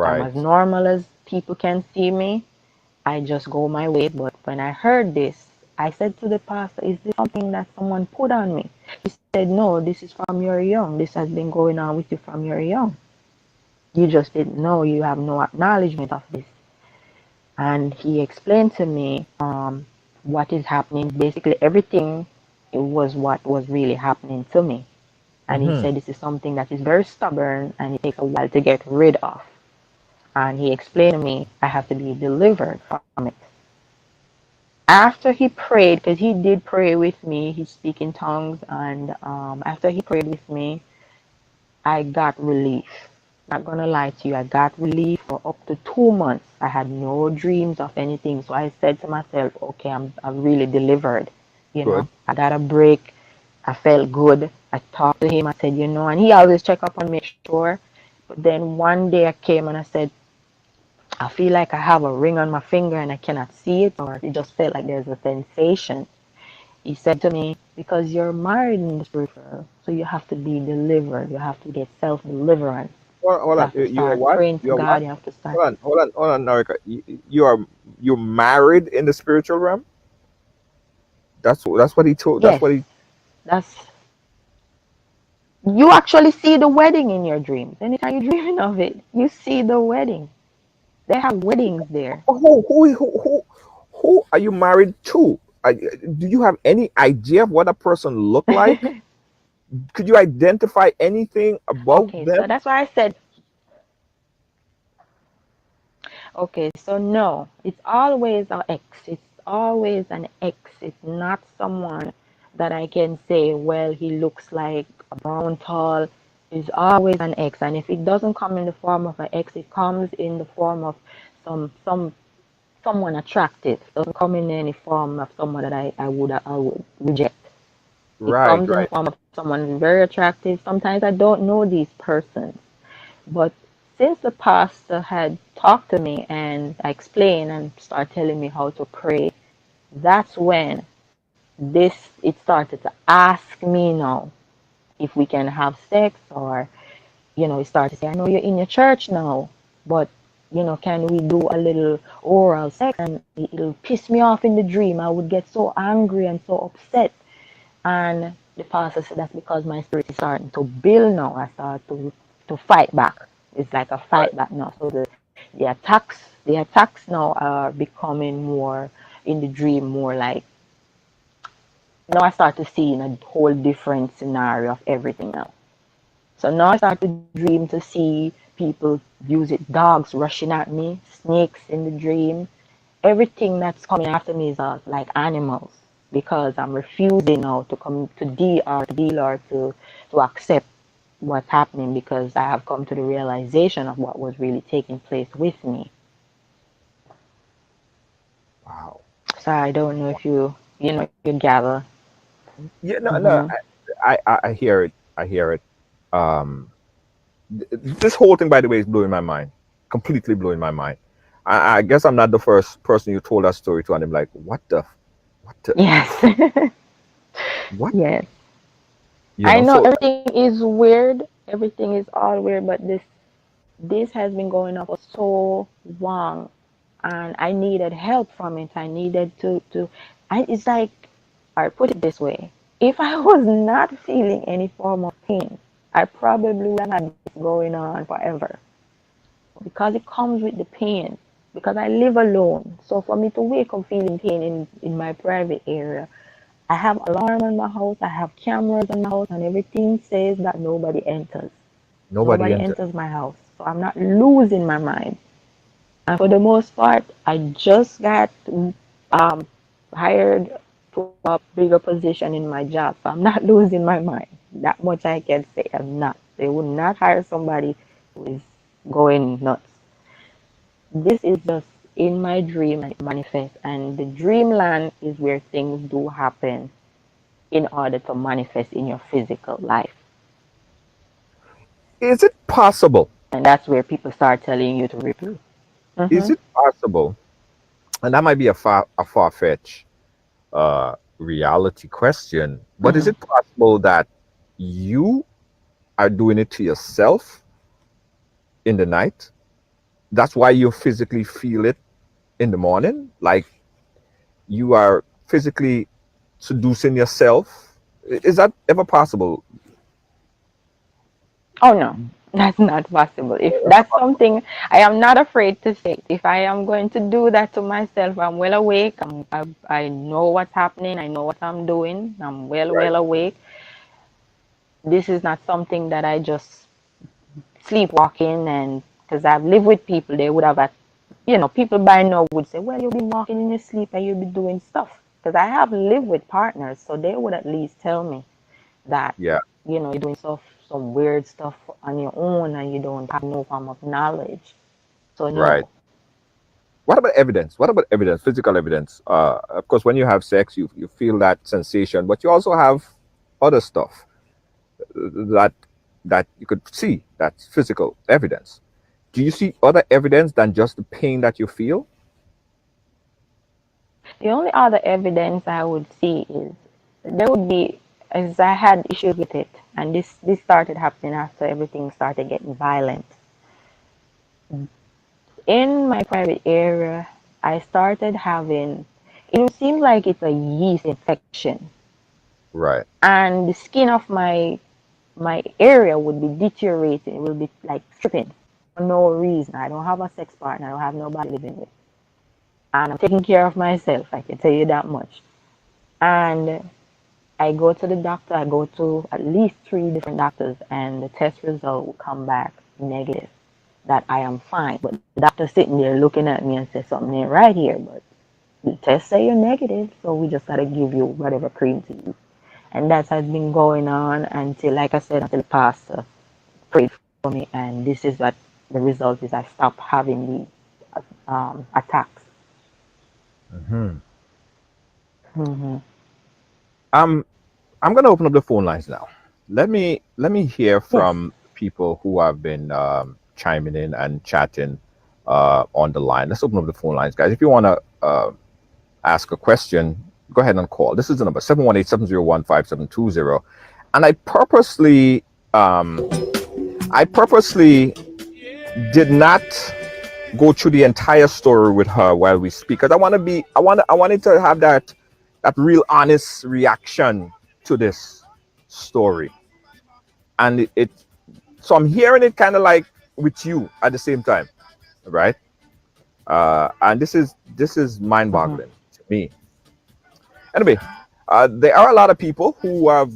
I'm as Right. normal as people can see me. I just go my way. But when I heard this, I said to the pastor, is this something that someone put on me? He said, no, this is from your young. This has been going on with you from your young. You just didn't know. You have no acknowledgement of this. And he explained to me what is happening. Basically, everything it was what was really happening to me. And he Mm-hmm. said this is something that is very stubborn and it takes a while to get rid of. And he explained to me I have to be delivered from it. After he prayed, because he did pray with me, he speak in tongues, and after he prayed with me, I got relief. Not gonna lie to you, I got relief for up to 2 months. I had no dreams of anything, so I said to myself, okay, I'm really delivered. Good. I got a break. I felt good. I talked to him. I said, and he always check up and make sure. But then one day I came and I said, I feel like I have a ring on my finger and I cannot see it, or it just felt like there's a sensation. He said to me, because you're married in the spiritual, so you have to be delivered. You have to get self deliverance. Hold You on. have to You're start what? praying to You're what? God. You have to start. Hold on, Narika. You're married in the spiritual realm. That's what he told. That's Yes, what he. that's. You actually see the wedding in your dreams. Anytime you're dreaming of it, you see the wedding. They have weddings there. Who are you married to? Do you have any idea of what a person look like? Could you identify anything about Okay, so them? that's why I said, okay, so no, it's always an X. It's always an X. It's not someone that I can say, well, he looks like a brown tall. It's always an X. And if it doesn't come in the form of an X, it comes in the form of someone attractive. It doesn't come in any form of someone that I would reject. It Right, comes in the right. form of someone very attractive. Sometimes I don't know these persons. But since the pastor had talked to me and explained and started telling me how to pray, that's when it started to ask me now if we can have sex, or it started to say, I know you're in your church now, but can we do a little oral sex? And it'll piss me off in the dream. I would get so angry and so upset. And the pastor said that's because my spirit is starting to build now. I start to fight back. It's like a Right. fight back now. So the attacks now are becoming more in the dream, more like now I start to see in a whole different scenario of everything now. So now I start to dream to see people use it, dogs rushing at me, snakes in the dream. Everything that's coming after me is like animals, because I'm refusing now to come to deal or to accept what's happening, because I have come to the realization of what was really taking place with me. Wow. So I don't know if you gather. Yeah, no, no, Hmm. I hear it. I hear it. Um, this whole thing, by the way, is blowing my mind. Completely blowing my mind. I guess I'm not the first person you told that story to, and I'm like, what the, Yes. what? Yes. You I know, know so everything is weird. Everything is all weird, but this has been going on for so long, and I needed help from it. I needed to. It's like, I put it this way: if I was not feeling any form of pain, I probably would have had this going on forever, because it comes with the pain. Because I live alone, so for me to wake up feeling pain in my private area, I have alarm on my house, I have cameras on my house, and everything says that nobody enters. nobody Nobody entered. enters my house. So I'm not losing my mind. And for the most part, I just got um, hired to a bigger position in my job. So I'm not losing my mind. That much I can say. I'm not. They would not hire somebody who is going nuts. This is just in my dream and it manifests. And the dreamland is where things do happen in order to manifest in your physical life. Is it possible? And that's where people start telling you to review. Is Hmm. it possible? And that might be a far fetched reality question, but is Hmm. it possible that you are doing it to yourself in the night? That's why you physically feel it in the morning, like you are physically seducing yourself. Is that ever possible? Oh no, that's not possible. If that's something, I am not afraid to say it. If I am going to do that to myself, I'm well awake. I know what's happening. I know what I'm doing. I'm Right. well awake. This is not something that I just sleepwalking, and because I've lived with people, they would have, people by now would say, well, you'll be walking in your sleep and you'll be doing stuff. Because I have lived with partners, so they would at least tell me that Yeah. you're doing stuff, some weird stuff on your own, and you don't have no form of knowledge. So Right. no. What about evidence? What about evidence? Physical evidence. Of course, when you have sex, you feel that sensation, but you also have other stuff that you could see. That's physical evidence. Do you see other evidence than just the pain that you feel? The only other evidence I would see is there would be, as I had issues with it, and this started happening after everything started getting violent. In my private area, I started having, it seemed like it's a yeast infection, Right. and the skin of my area would be deteriorating. It will be like stripping for no reason. I don't have a sex partner. I don't have nobody living with, and I'm taking care of myself. I can tell you that much. And I go to the doctor. I go to at least three different doctors, and the test result will come back negative, that I am fine. But the doctor sitting there looking at me and says something ain't right here. But the tests say you're negative, so we just gotta give you whatever cream to use. And that has been going on until, like I said, until the pastor prayed for me, and this is what the result is. I stopped having these attacks. Hmm. Hmm. Um, I'm gonna open up the phone lines now. Let me hear Yes. from people who have been chiming in and chatting on the line. Let's open up the phone lines, guys. If you wanna ask a question, go ahead and call. This is the number 718-701-5720. And um, I purposely did not go through the entire story with her while we speak, because I wanted to have that real honest reaction to this story. And so I'm hearing it kind of like with you at the same time, right? And this is Hmm. mind-boggling to me. Anyway, there are a lot of people who have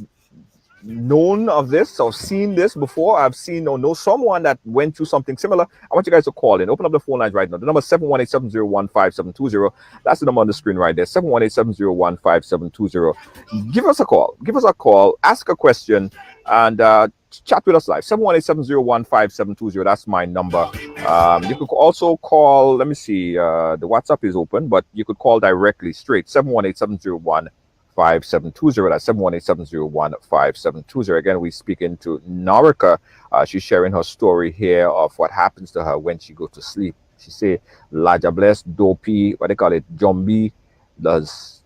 known of this or seen this before. I've seen or know someone that went through something similar. I want you guys to call in. Open up the phone lines right now. The number is 718-701-5720. That's the number on the screen right there. 718-701-5720. Give us a call. Give us a call. Ask a question and chat with us live. 718-701-5720. That's my number. You could also call. Let me see. The WhatsApp is open, but you could call directly straight. 718-701-5720. That's 718-701-5720. Again, we speak into Norika. She's sharing her story here of what happens to her when she goes to sleep. She say, Laja Bless, Dopey, what they call it, Jumbie, does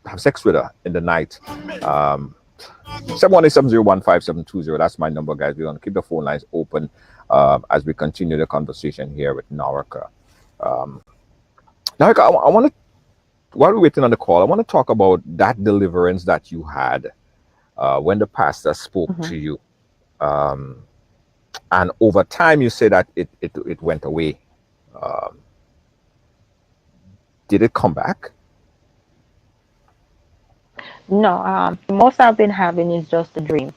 have sex with her in the night. 718-701-5720. That's my number, guys. We're going to keep the phone lines open as we continue the conversation here with Norika. Norika, I want to, while we're waiting on the call, I want to talk about that deliverance that you had when the pastor spoke to you. And over time, you say that it went away. Did it come back? No, the most I've been having is just a dream.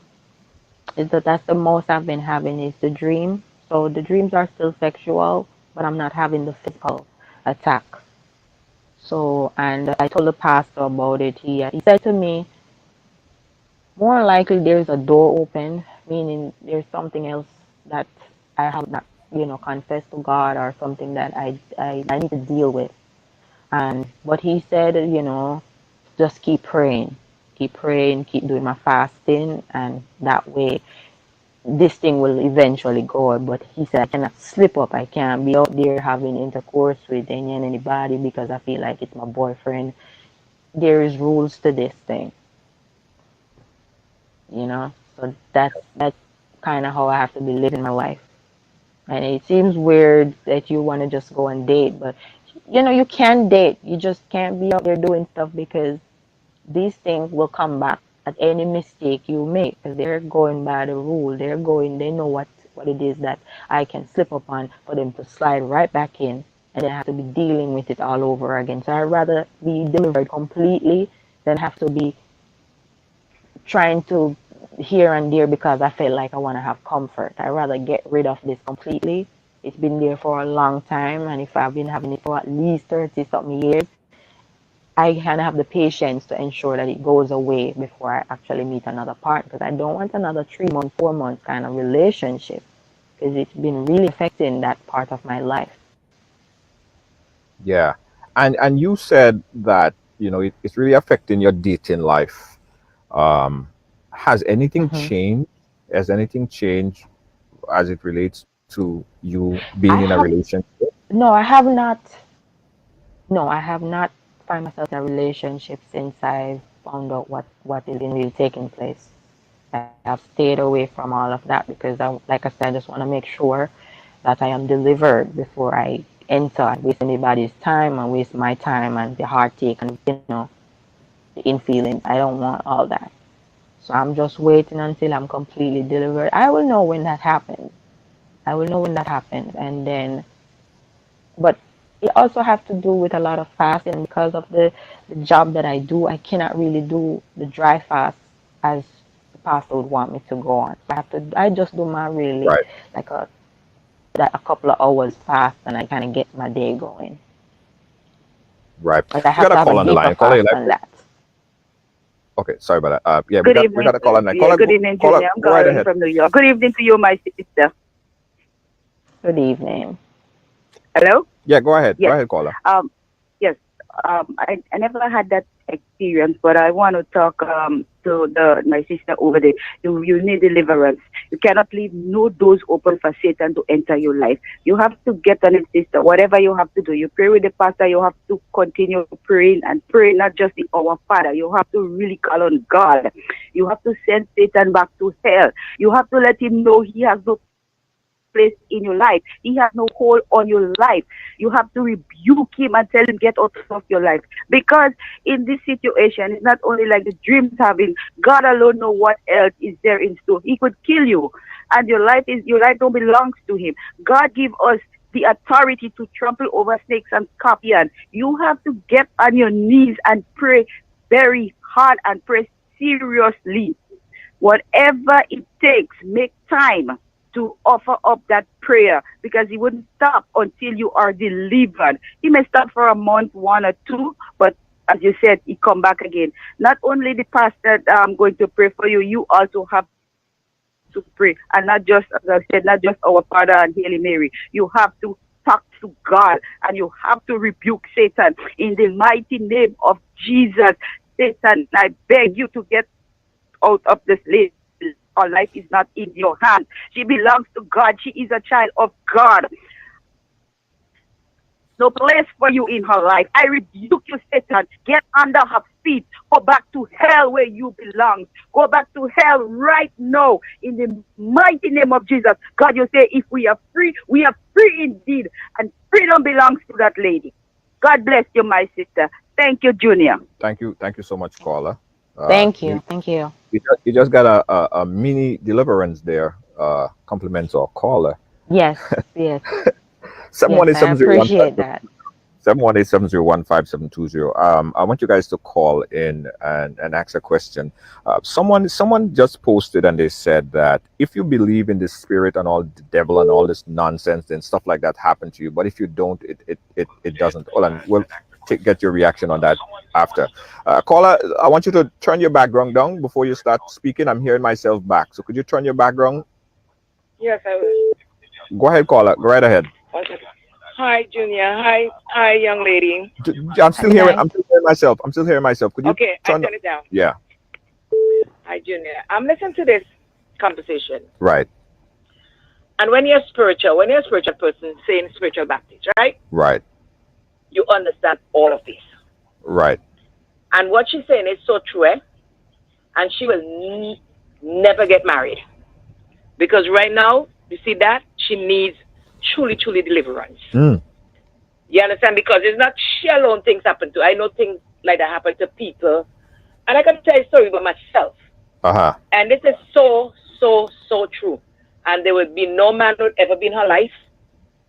That's the most I've been having is the dream. So the dreams are still sexual, but I'm not having the physical attack. So, and I told the pastor about it. He said to me, more likely there's a door open, meaning there's something else that I have not, confessed to God or something that I need to deal with. And but he said, just keep praying, keep doing my fasting, and that way this thing will eventually go. But he said I cannot slip up. I can't be out there having intercourse with anybody because I feel like it's my boyfriend. There is rules to this thing, So that's kind of how I have to be living my life. And it seems weird that you want to just go and date, but you can date. You just can't be out there doing stuff because these things will come back at any mistake you make because they're going by the rule. They know what it is that I can slip upon for them to slide right back in and then have to be dealing with it all over again. So I'd rather be delivered completely than have to be trying to here and there because I feel like I want to have comfort. I'd rather get rid of this completely. It's been there for a long time, and if I've been having it for at least 30 something years, I can have the patience to ensure that it goes away before I actually meet another partner because I don't want another 3 month, 4 month kind of relationship because it's been really affecting that part of my life. Yeah. And you said that, it's really affecting your dating life. Has anything changed? Has anything changed as it relates to you being I in a have relationship? no, I have not. No, I have not found myself in a relationship since I found out what is really taking place. I have stayed away from all of that because like I said, I just want to make sure that I am delivered before I enter and waste anybody's time and waste my time and the heartache and the infeelings. I don't want all that. So I'm just waiting until I'm completely delivered. I will know when that happens. And then, but it also has to do with a lot of fasting because of the job that I do. I cannot really do the dry fast as the pastor would want me to go on. I just do my really Right. like a couple of hours fast and I kind of get my day going. Right. But I We have got to a have a call on the deeper line. Caller, fast than that. okay, sorry about that. Yeah, Good we got evening. a call on the line. Yeah, good evening, Caller, Junior. I'm go right calling ahead. from New York. Good evening to you, my sister. Good evening. Hello? Yeah, go ahead. Go Yes. ahead, caller. Yes. I never had that experience, but I want to talk to my sister over there. You need deliverance. You cannot leave no doors open for Satan to enter your life. You have to get on it, sister. Whatever you have to do, you pray with the pastor. You have to continue praying and pray, not just the Our Father. You have to really call on God. You have to send Satan back to hell. You have to let him know he has no place in your life. He has no hold on your life. You have to rebuke him and tell him get out of your life. Because in this situation, it's not only like the dreams having. God alone know what else is there in store. He could kill you, and your life don't belongs to him. God give us the authority to trample over snakes and scorpions. You have to get on your knees and pray very hard and pray seriously. Whatever it takes, make time to offer up that prayer because he wouldn't stop until you are delivered. He may stop for a month, 1 or 2, but as you said, he come back again. Not only the pastor going to pray for you, you also have to pray. And not just, as I said, not just our Father and Hail Mary. You have to talk to God and you have to rebuke Satan in the mighty name of Jesus. Satan, I beg you to get out of this lady. Her life is not in your hand. She belongs to God. She is a child of God. No place for you in her life. I rebuke you, Satan. Get under her feet. Go back to hell where you belong. Go back to hell right now in the mighty name of Jesus. God, you say if we are free indeed. And freedom belongs to that lady. God bless you, my sister. Thank you, Junior. Thank you so much, caller. Thank you. Thank you. You just got a mini deliverance there. Compliments our caller. Yes, yes. Seven Yes, I appreciate that. 718-701-5720. I want you guys to call in and ask a question. Someone just posted and they said that if you believe in the spirit and all the devil and all this nonsense, then stuff like that happen to you. But if you don't, it doesn't. Hold on, we'll get your reaction on that after. Caller, I want you to turn your background down before you start speaking. I'm hearing myself back. So could you turn your background? Yes, I will. Go ahead, caller. Go right ahead. Hi, Junior. Hi, young lady. I'm still hearing myself. Could you Okay, I turn it down. Yeah. Hi, Junior. I'm listening to this conversation. Right. And when you're a spiritual person saying spiritual Baptist, right? Right. You understand all of this. Right. And what she's saying is so true, eh? And she will never get married. Because right now, you see that? She needs truly deliverance. You understand? Because it's not she alone things happen to. I know things like that happen to people. And I can tell you a story about myself. Uh-huh. And this is so true. And there will be no man who would ever be in her life.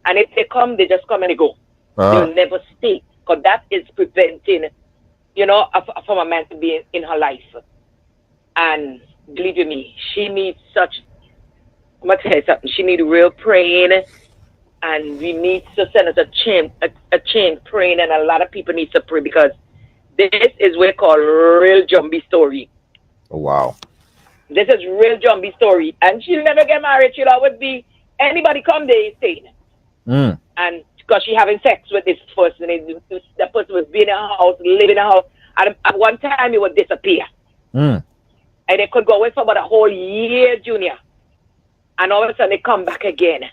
And if they come, they just come and they go. They'll never stay. Because that is preventing, from a man to be in her life. And believe you me, she needs such, I'm going to tell you something, she needs real praying. And we need to send us a chain praying, and a lot of people need to pray because this is what we call real Jumbie story. Oh, wow. This is real Jumbie story. And she'll never get married. She'll always be, anybody come there is saying. And because she having sex with this person, the person was being in a house, living in a house. And at one time, it would disappear. And it could go away for about a whole year, Junior. And all of a sudden, they come back again.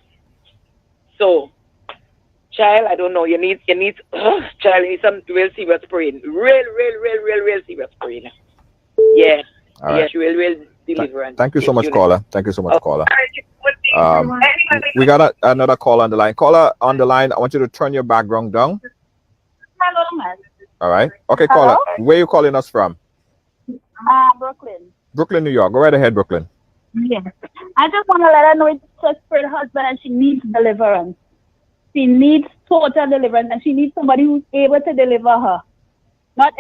So, child, I don't know. You need some real serious praying. Real serious praying. Yeah. All right. Yes, real deliverance. Thank you so much, caller. We got another caller on the line. Caller on the line, I want you to turn your background down. Hello, man. All right. Okay, caller. Where are you calling us from? Brooklyn. Brooklyn, New York. Go right ahead, Brooklyn. Yes. I just want to let her know it's her spirit husband and she needs deliverance. She needs total deliverance and she needs somebody who's able to deliver her. Not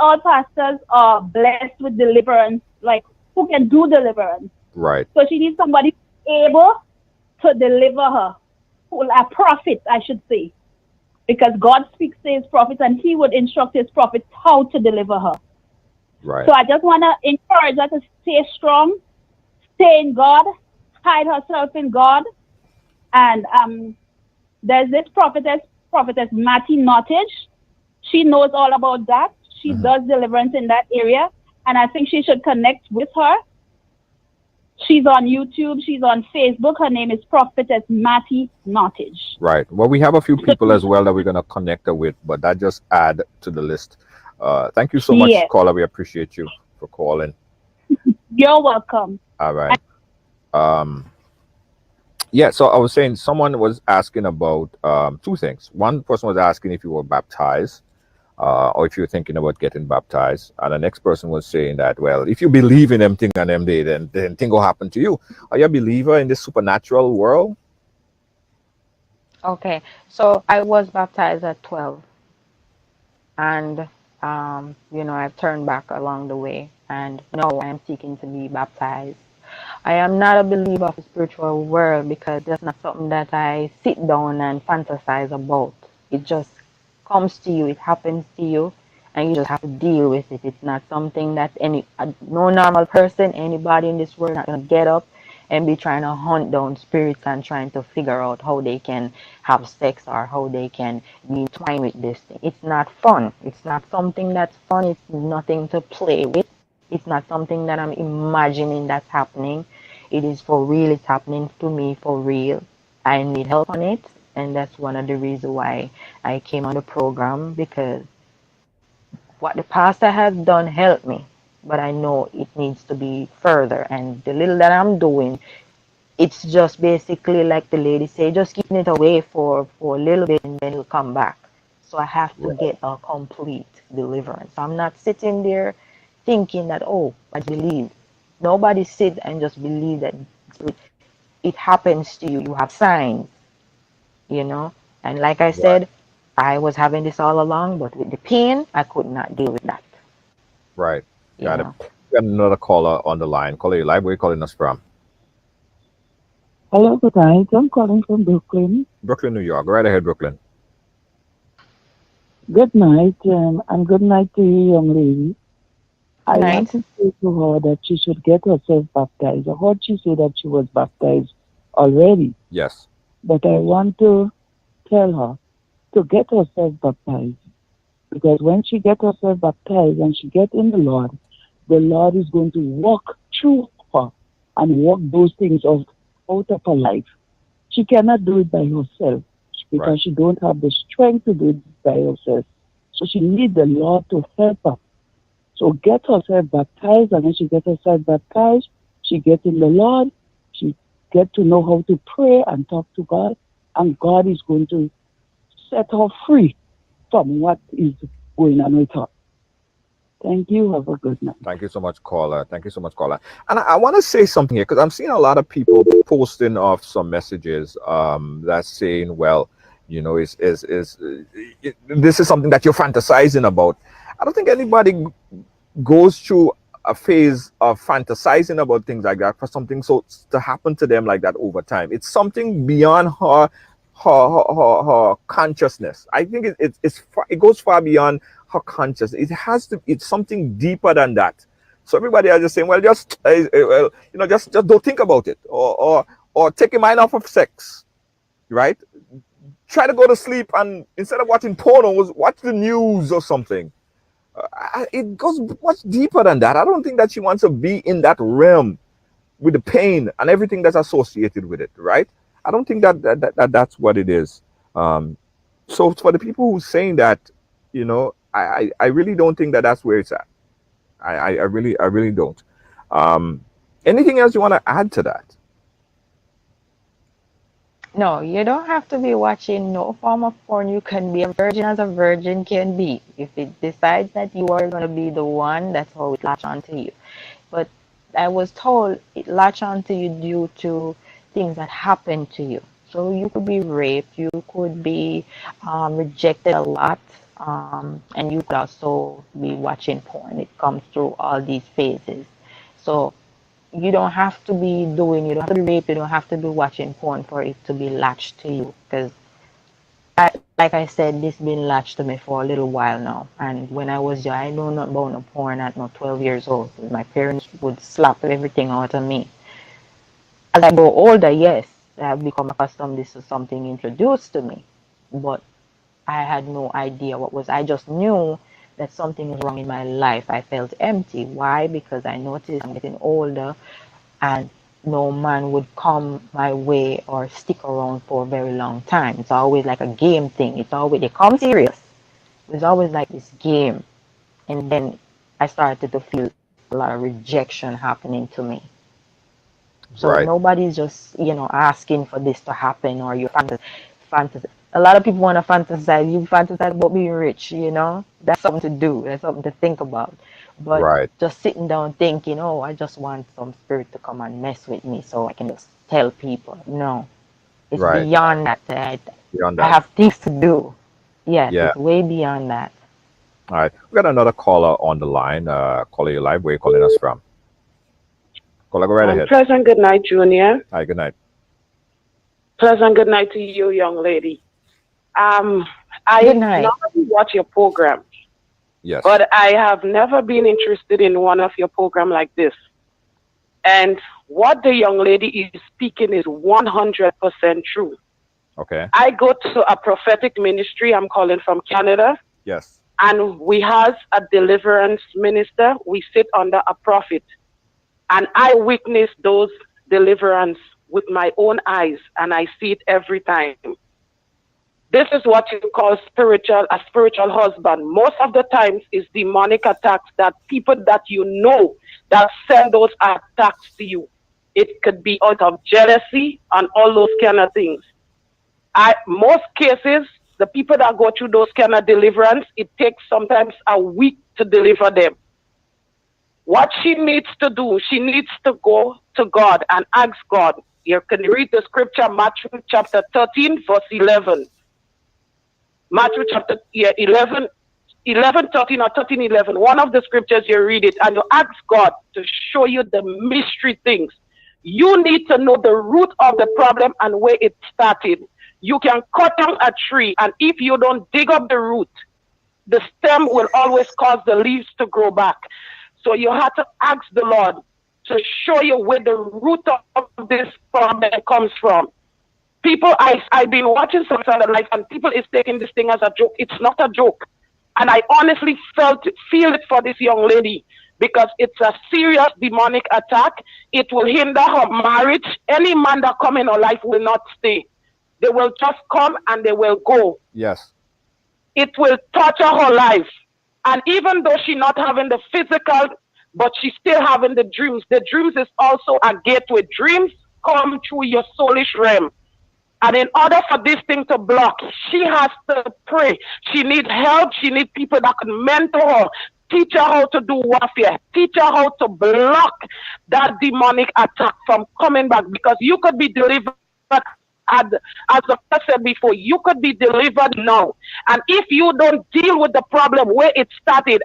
all pastors are blessed with deliverance, like who can do deliverance. Right. So she needs somebody able to deliver her. A prophet, I should say. Because God speaks to his prophets and he would instruct his prophets how to deliver her. Right. So I just want to encourage her to stay strong, stay in God, hide herself in God. And there's this prophetess Mattie Nottage. She knows all about that. She does deliverance in that area. And I think she should connect with her. She's on YouTube. She's on Facebook. Her name is Prophetess Mattie Nottage. Right. Well, we have a few people as well that we're going to connect her with, but that just add to the list. Thank you so much, caller. We appreciate you for calling. You're welcome. All right. Yeah, so I was saying someone was asking about two things. One person was asking if you were baptized or if you were thinking about getting baptized. And the next person was saying that, well, if you believe in them thing and them day, then thing will happen to you. Are you a believer in this supernatural world? Okay, so I was baptized at 12. And, I've turned back along the way. And now I am seeking to be baptized. I am not a believer of the spiritual world because that's not something that I sit down and fantasize about. It just comes to you, it happens to you, and you just have to deal with it. It's not something that no normal person, anybody in this world, not gonna get up and be trying to hunt down spirits and trying to figure out how they can have sex or how they can be entwined with this thing. It's not fun. It's not something that's fun. It's nothing to play with. It's not something that I'm imagining that's happening. It is for real. It's happening to me for real. I need help on it. And that's one of the reasons why I came on the program, because what the pastor has done helped me. But I know it needs to be further. And the little that I'm doing, it's just basically like the lady said, just keeping it away for a little bit and then it'll come back. So I have to get a complete deliverance. I'm not sitting there thinking that, oh, I believe. Nobody sit and just believe that it happens to you. You have signs, you know. And like I said, I was having this all along, but with the pain, I could not deal with that. Right. You Got it. know. We got another caller on the line. Caller, you live. Where you calling us from? Hello, good night. I'm calling from Brooklyn. Brooklyn, New York. Go right ahead, Brooklyn. Good night, and good night to you, young lady. I Good want night. to say to her that she should get herself baptized. I heard she say that she was baptized already, Yes. but I want to tell her to get herself baptized, because when she get herself baptized and she get in the Lord is going to walk through her and walk those things out of her life. She cannot do it by herself because she don't have the strength to do it by herself. So she needs the Lord to help her. So get herself baptized, and when she gets herself baptized, she gets in the Lord, she get to know how to pray and talk to God, and God is going to set her free from what is going on with her. Thank you. Have a good night. Thank you so much, caller. Thank you so much, caller. And I want to say something here, because I'm seeing a lot of people posting off some messages that's saying, well, you know, this is something that you're fantasizing about. I don't think anybody goes through a phase of fantasizing about things like that for something so to happen to them like that over time. It's something beyond her consciousness. I think it goes far beyond her consciousness. It's something deeper than that. So everybody is just saying, well, just just don't think about it, or take your mind off of sex, right? Try to go to sleep, and instead of watching pornos, watch the news or something. It goes much deeper than that. I don't think that she wants to be in that realm with the pain and everything that's associated with it, right? I don't think that's what it is. So for the people who saying that, you know, I really don't think that that's where it's at. I really don't. Anything else you want to add to that? No, you don't have to be watching no form of porn. You can be a virgin as a virgin can be. If it decides that you are going to be the one, that's how it latch onto you. But I was told it latch onto you due to things that happen to you. So you could be raped, you could be rejected a lot, and you could also be watching porn. It comes through all these phases. So you don't have to be doing, you don't have to be raped, you don't have to be watching porn for it to be latched to you. Because, like I said, this been latched to me for a little while now. And when I was young, I know not about no porn at no 12 years old. My parents would slap everything out of me. As I grow older, yes, I have become accustomed. This is something introduced to me. But I had no idea what was. I just knew that something was wrong in my life. I felt empty. Why? Because I noticed I'm getting older, and no man would come my way or stick around for a very long time. It's always like a game thing. It's always, they come serious. It's always like this game. And then I started to feel a lot of rejection happening to me. So Right. nobody's just, asking for this to happen, or you fantasy. A lot of people want to fantasize. You fantasize about being rich, That's something to do. That's something to think about. But Right. just sitting down thinking, oh, I just want some spirit to come and mess with me so I can just tell people. No, it's Right. beyond that. I Beyond I that. have things to do. Yes, Yeah. it's way beyond that. All right. We got another caller on the line. Caller, you live. Where you calling us from? Caller, go right ahead. Pleasant good night, Junior. Hi, good night. Pleasant good night to you, young lady. I Good night. normally watch your program, Yes. but I have never been interested in one of your program like this. And what the young lady is speaking is 100% true. Okay. I go to a prophetic ministry. I'm calling from Canada. Yes. And we have a deliverance minister. We sit under a prophet. And I witness those deliverance with my own eyes, and I see it every time. This is what you call a spiritual husband. Most of the times it's demonic attacks that people that you know that send those attacks to you. It could be out of jealousy and all those kind of things. Most cases, the people that go through those kind of deliverance, it takes sometimes a week to deliver them. What she needs to do, she needs to go to God and ask God. You can read the scripture, Matthew chapter 13, verse 11. Matthew chapter 11, 13 or 13, 11. One of the scriptures, you read it and you ask God to show you the mystery things. You need to know the root of the problem and where it started. You can cut down a tree, and if you don't dig up the root, the stem will always cause the leaves to grow back. So you have to ask the Lord to show you where the root of this problem comes from. People, I've been watching some sort of life, and people is taking this thing as a joke. It's not a joke. And I honestly feel it for this young lady, because it's a serious demonic attack. It will hinder her marriage. Any man that come in her life will not stay. They will just come and they will go. Yes. It will torture her life. And even though she's not having the physical, but she's still having the dreams. The dreams is also a gateway. Dreams come through your soulish realm. And in order for this thing to block, she has to pray. She needs help. She needs people that can mentor her, teach her how to do warfare, teach her how to block that demonic attack from coming back. Because you could be delivered, as I said before, you could be delivered now. And if you don't deal with the problem where it started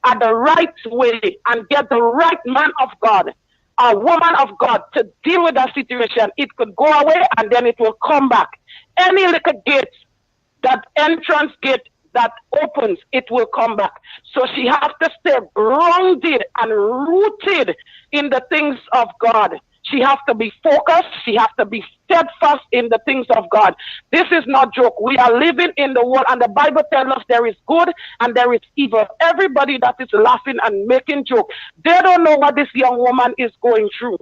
at the right way and get the right man of God, a woman of God to deal with that situation, it could go away and then it will come back. Any little gate, that entrance gate that opens, it will come back. So she has to stay grounded and rooted in the things of God. She has to be focused. She has to be steadfast in the things of God. This is not joke. We are living in the world, and the Bible tells us there is good and there is evil. Everybody that is laughing and making jokes, they don't know what this young woman is going through.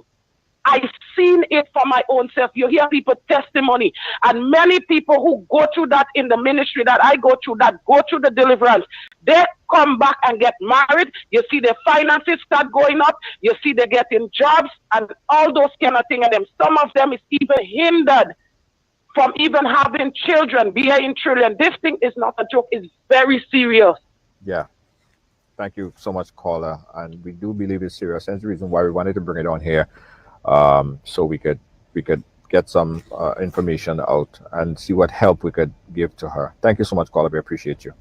I've seen it for my own self. You hear people testimony, and many people who go through that in the ministry that I go through, that go through the deliverance, they come back and get married. You see their finances start going up. You see they getting jobs and all those kind of things. And some of them is even hindered from even having children, bearing children. This thing is not a joke. It's very serious. Yeah. Thank you so much, caller. And we do believe it's serious. That's the reason why we wanted to bring it on here. So we could get some information out and see what help we could give to her. Thank you so much, caller. We appreciate you.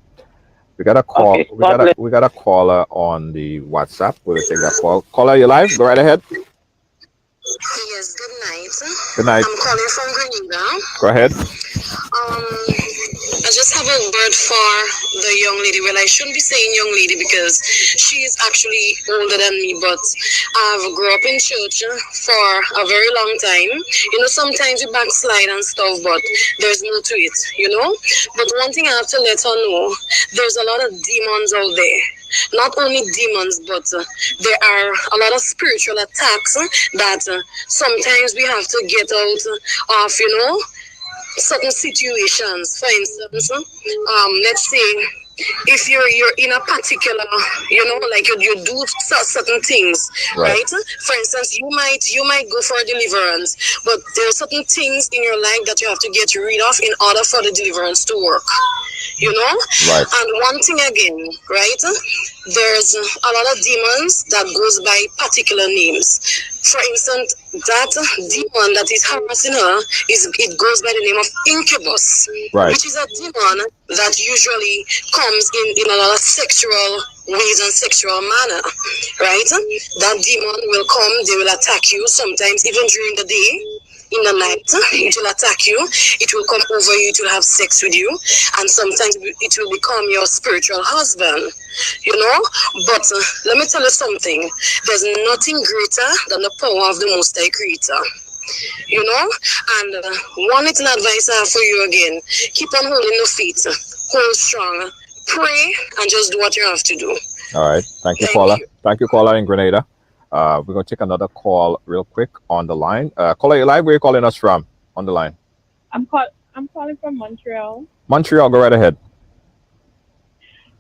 We got a call. Okay, we got a caller on the WhatsApp. We'll take that call. Caller, you live? Go right ahead. Yes. Good night. Good night. I'm calling from Grenada. Go ahead. I just have a word for the young lady. Well, I shouldn't be saying young lady because she is actually older than me, but I've grew up in church for a very long time. You know, sometimes you backslide and stuff, but there's more to it, you know. But one thing I have to let her know, there's a lot of demons out there. Not only demons, but there are a lot of spiritual attacks that sometimes we have to get out of, you know, certain situations. For instance, let's say if you're in a particular, you know, like you do certain things, right? For instance, you might go for a deliverance, but there are certain things in your life that you have to get rid of in order for the deliverance to work. You know? Right. And one thing again, right? There's a lot of demons that goes by particular names. For instance, that demon that is harassing her it goes by the name of incubus, right, which is a demon that usually comes in a lot of sexual ways and sexual manner, right? That demon will come, they will attack you sometimes even during the day. in the night. It will attack you. It will come over you. It will have sex with you. And sometimes it will become your spiritual husband. You know? But let me tell you something. There's nothing greater than the power of the Most High Creator. You know? And one little advice I have for you again. Keep on holding your feet. Hold strong. Pray and just do what you have to do. All right. Thank you, caller. Thank you, caller in Grenada. We're going to take another call real quick on the line. Caller, you live? Where are you calling us from on the line? I'm calling from Montreal. Montreal, go right ahead.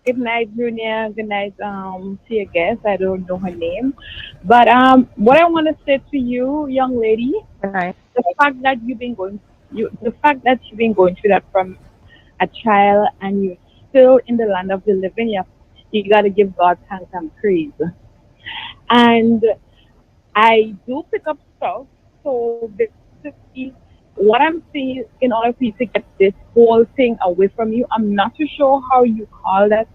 Good night, Junior. Good night, to your guest. I don't know her name. But what I want to say to you, young lady, the fact that you've been going through that from a child and you're still in the land of the living, you gotta give God thanks and praise. And I do pick up stuff, so basically what I'm saying, in order for you to get this whole thing away from you, I'm not too sure how you call that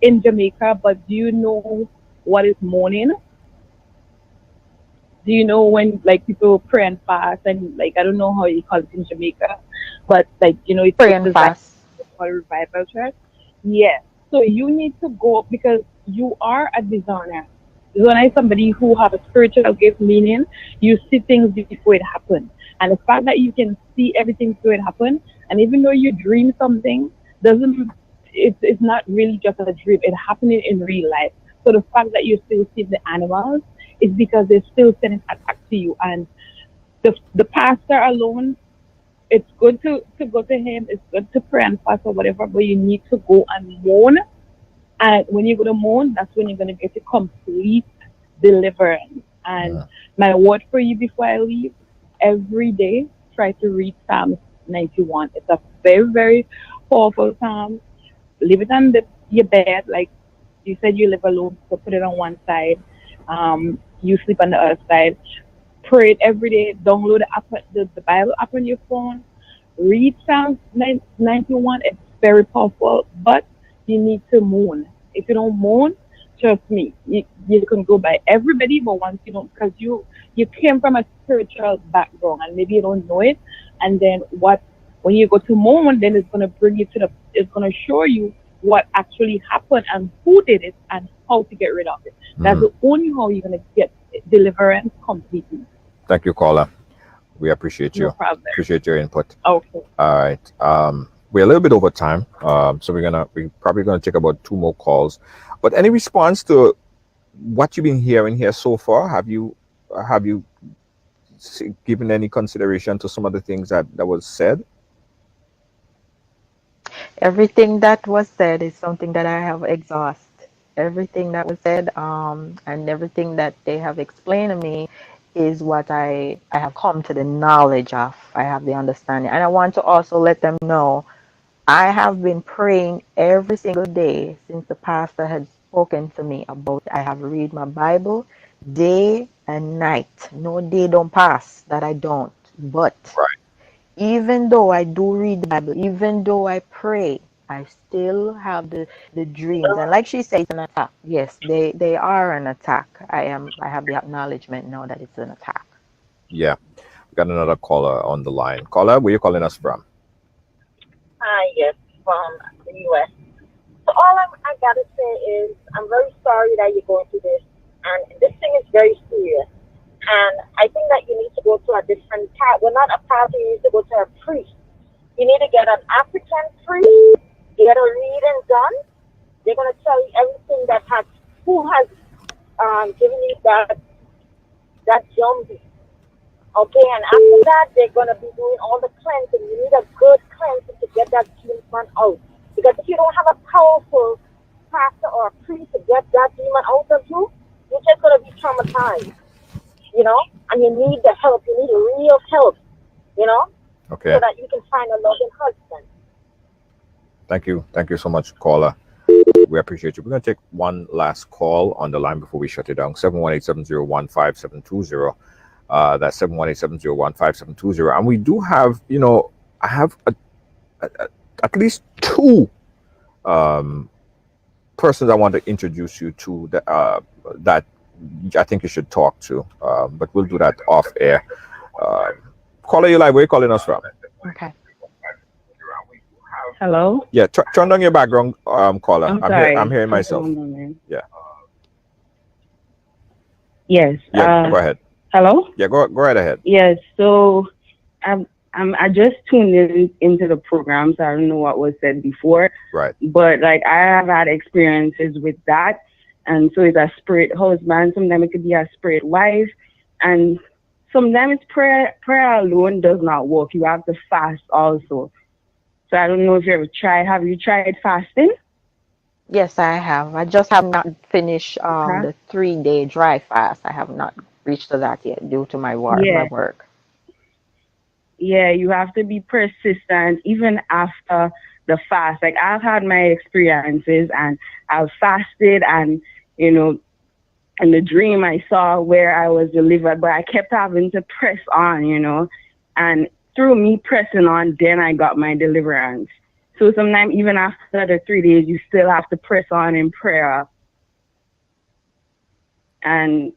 in Jamaica, but do you know what is mourning? Do you know when like people pray and fast and like I don't know how you call it in Jamaica, but like it's Pray and fast. called revival church. Yes. So you need to go because you are a discerner. Discerner is somebody who have a spiritual gift, meaning you see things before it happens. And the fact that you can see everything before it happens, and even though you dream something, it's not really just a dream. It's happening in real life. So the fact that you still see the animals is because they're still sending attack to you. And the pastor alone, it's good to go to him. It's good to pray and fast or whatever, but you need to go and mourn. And when you go to mourn, that's when you're going to get a complete deliverance. And my word for you before I leave, every day, try to read Psalm 91. It's a very, very powerful psalm. Leave it on your bed. Like you said, you live alone, so put it on one side. You sleep on the other side. Pray it every day. Download the Bible app on your phone. Read Psalm 91. It's very powerful, but you need to mourn. If you don't mourn, trust me, you can go by everybody, but once you don't, because you came from a spiritual background and maybe you don't know it, and then when you go to mourn, then it's going to bring you it's going to show you what actually happened and who did it and how to get rid of it. That's the only how you're going to get deliverance completely. Thank you, caller. We appreciate you. No problem. Appreciate your input. Okay. All right. We're a little bit over time, so we're probably gonna take about 2 more calls. But any response to what you've been hearing here so far? Have you given any consideration to some of the things that was said? Everything that was said is something that I have exhausted. Everything that was said, and everything that they have explained to me is what I have come to the knowledge of. I have the understanding. And I want to also let them know I have been praying every single day since the pastor had spoken to me about I have read my Bible day and night. No day don't pass that I don't. But even though I do read the Bible, even though I pray, I still have the dreams. And like she said, it's an attack. Yes, they are an attack. I have the acknowledgement now that it's an attack. Yeah. We got another caller on the line. Caller, where are you calling us from? Hi, yes, from the U.S. So all I gotta say is I'm very sorry that you're going through this, and this thing is very serious. And I think that you need to go to a different path. Well, not a pastor, you need to go to a priest. You need to get an African priest, get a reading done. They're gonna tell you everything who has given you that Jumbie. Okay, and after that, they're going to be doing all the cleansing. You need a good cleansing to get that demon out. Because if you don't have a powerful pastor or a priest to get that demon out of you, you're just going to be traumatized. And you need the help. You need real help, Okay. so that you can find a loving husband. Thank you. Thank you so much, caller. We appreciate you. We're going to take one last call on the line before we shut it down. 718-701-5720. That's 718-701-5720. And we do have, I have at least 2 persons I want to introduce you to that I think you should talk to. But we'll do that off air. Caller, you live. Where you calling us from? Okay. Hello? Yeah, turn down your background, caller. I'm I'm here. I'm sorry. hearing Just myself. one moment. Yeah. Yes. Yeah. Go ahead. Hello? Yeah. Go right ahead. Yes. So I just tuned into the program, so I don't know what was said before. Right. But like I have had experiences with that, and so it's a spirit husband. Sometimes it could be a spirit wife, and sometimes prayer alone does not work. You have to fast also. So I don't know if you ever tried. Have you tried fasting? Yes, I have. I just have not finished Huh? the 3-day dry fast. I have not reached to that yet due to my Yeah. work. Yeah, you have to be persistent even after the fast. Like I've had my experiences and I've fasted and you know, in the dream I saw where I was delivered, but I kept having to press on, and through me pressing on, then I got my deliverance. So sometimes even after the 3 days, you still have to press on in prayer. And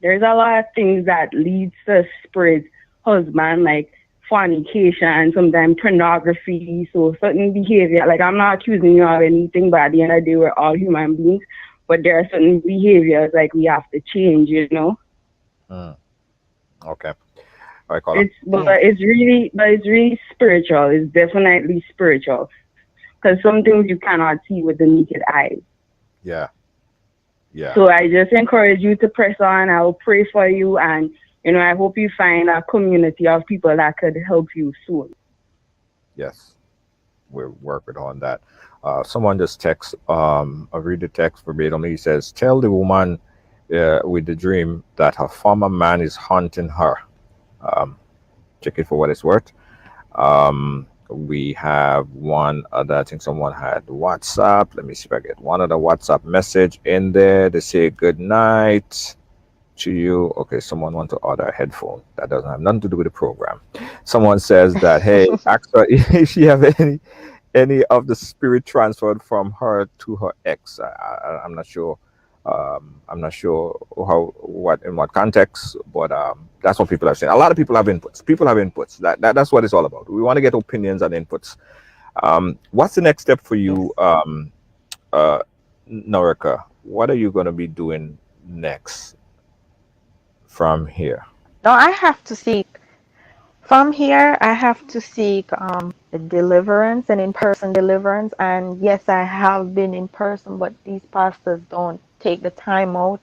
there's a lot of things that leads to spirit husband, like fornication, sometimes pornography, so certain behavior. Like I'm not accusing you of anything, but at the end of the day, we're all human beings. But there are certain behaviors like we have to change. Okay. All right, caller. It's really spiritual. It's definitely spiritual because some things you cannot see with the naked eyes. Yeah. Yeah. So I just encourage you to press on. I will pray for you, and I hope you find a community of people that could help you soon. Yes. We're working on that. Someone just text. I read the text verbatim. He says, "Tell the woman with the dream that her former man is haunting her." Um, Check it for what it's worth. We have one other. I think someone had WhatsApp. Let me see if I get one other WhatsApp message in there. They say good night to you. Okay, someone want to order a headphone. That doesn't have nothing to do with the program. Someone says that, hey, ask her if she have any of the spirit transferred from her to her ex. I'm not sure. I'm not sure what in what context, but that's what people have said. A lot of people have inputs. People have inputs. That's what it's all about. We want to get opinions and inputs. What's the next step for Yes. you, uh, Norika? What are you going to be doing next from here? Now I have to seek from here. I have to seek a deliverance, an in-person deliverance. And yes, I have been in person, but these pastors don't take the time out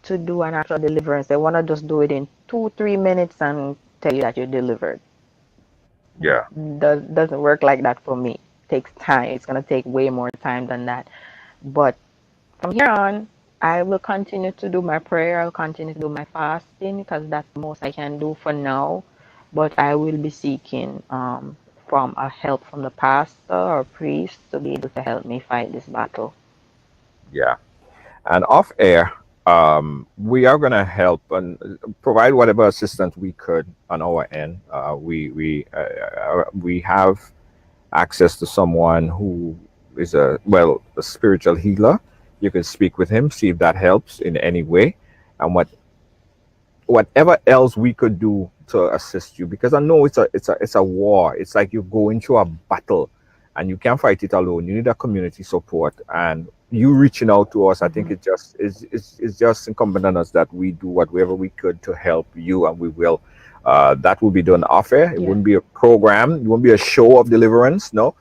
to do an actual deliverance. They want to just do it in 2-3 minutes and tell you that you're delivered. Yeah. Doesn't work like that for me. Takes time. It's gonna take way more time than that. But from here on, I will continue to do my prayer. I'll continue to do my fasting because that's the most I can do for now. But I will be seeking from a help from the pastor or priest to be able to help me fight this battle. Yeah. And off air, we are going to help and provide whatever assistance we could on our end. We have access to someone who is a spiritual healer. You can speak with him, see if that helps in any way, and whatever else we could do to assist you, because I know it's a war. It's like you're going through a battle and you can't fight it alone. You need a community support, and you reaching out to us, I think Hmm. it just is just incumbent on us that we do whatever we could to help you, and we will. That will be done off air. It Yes. wouldn't be a program. It won't be a show of deliverance. No,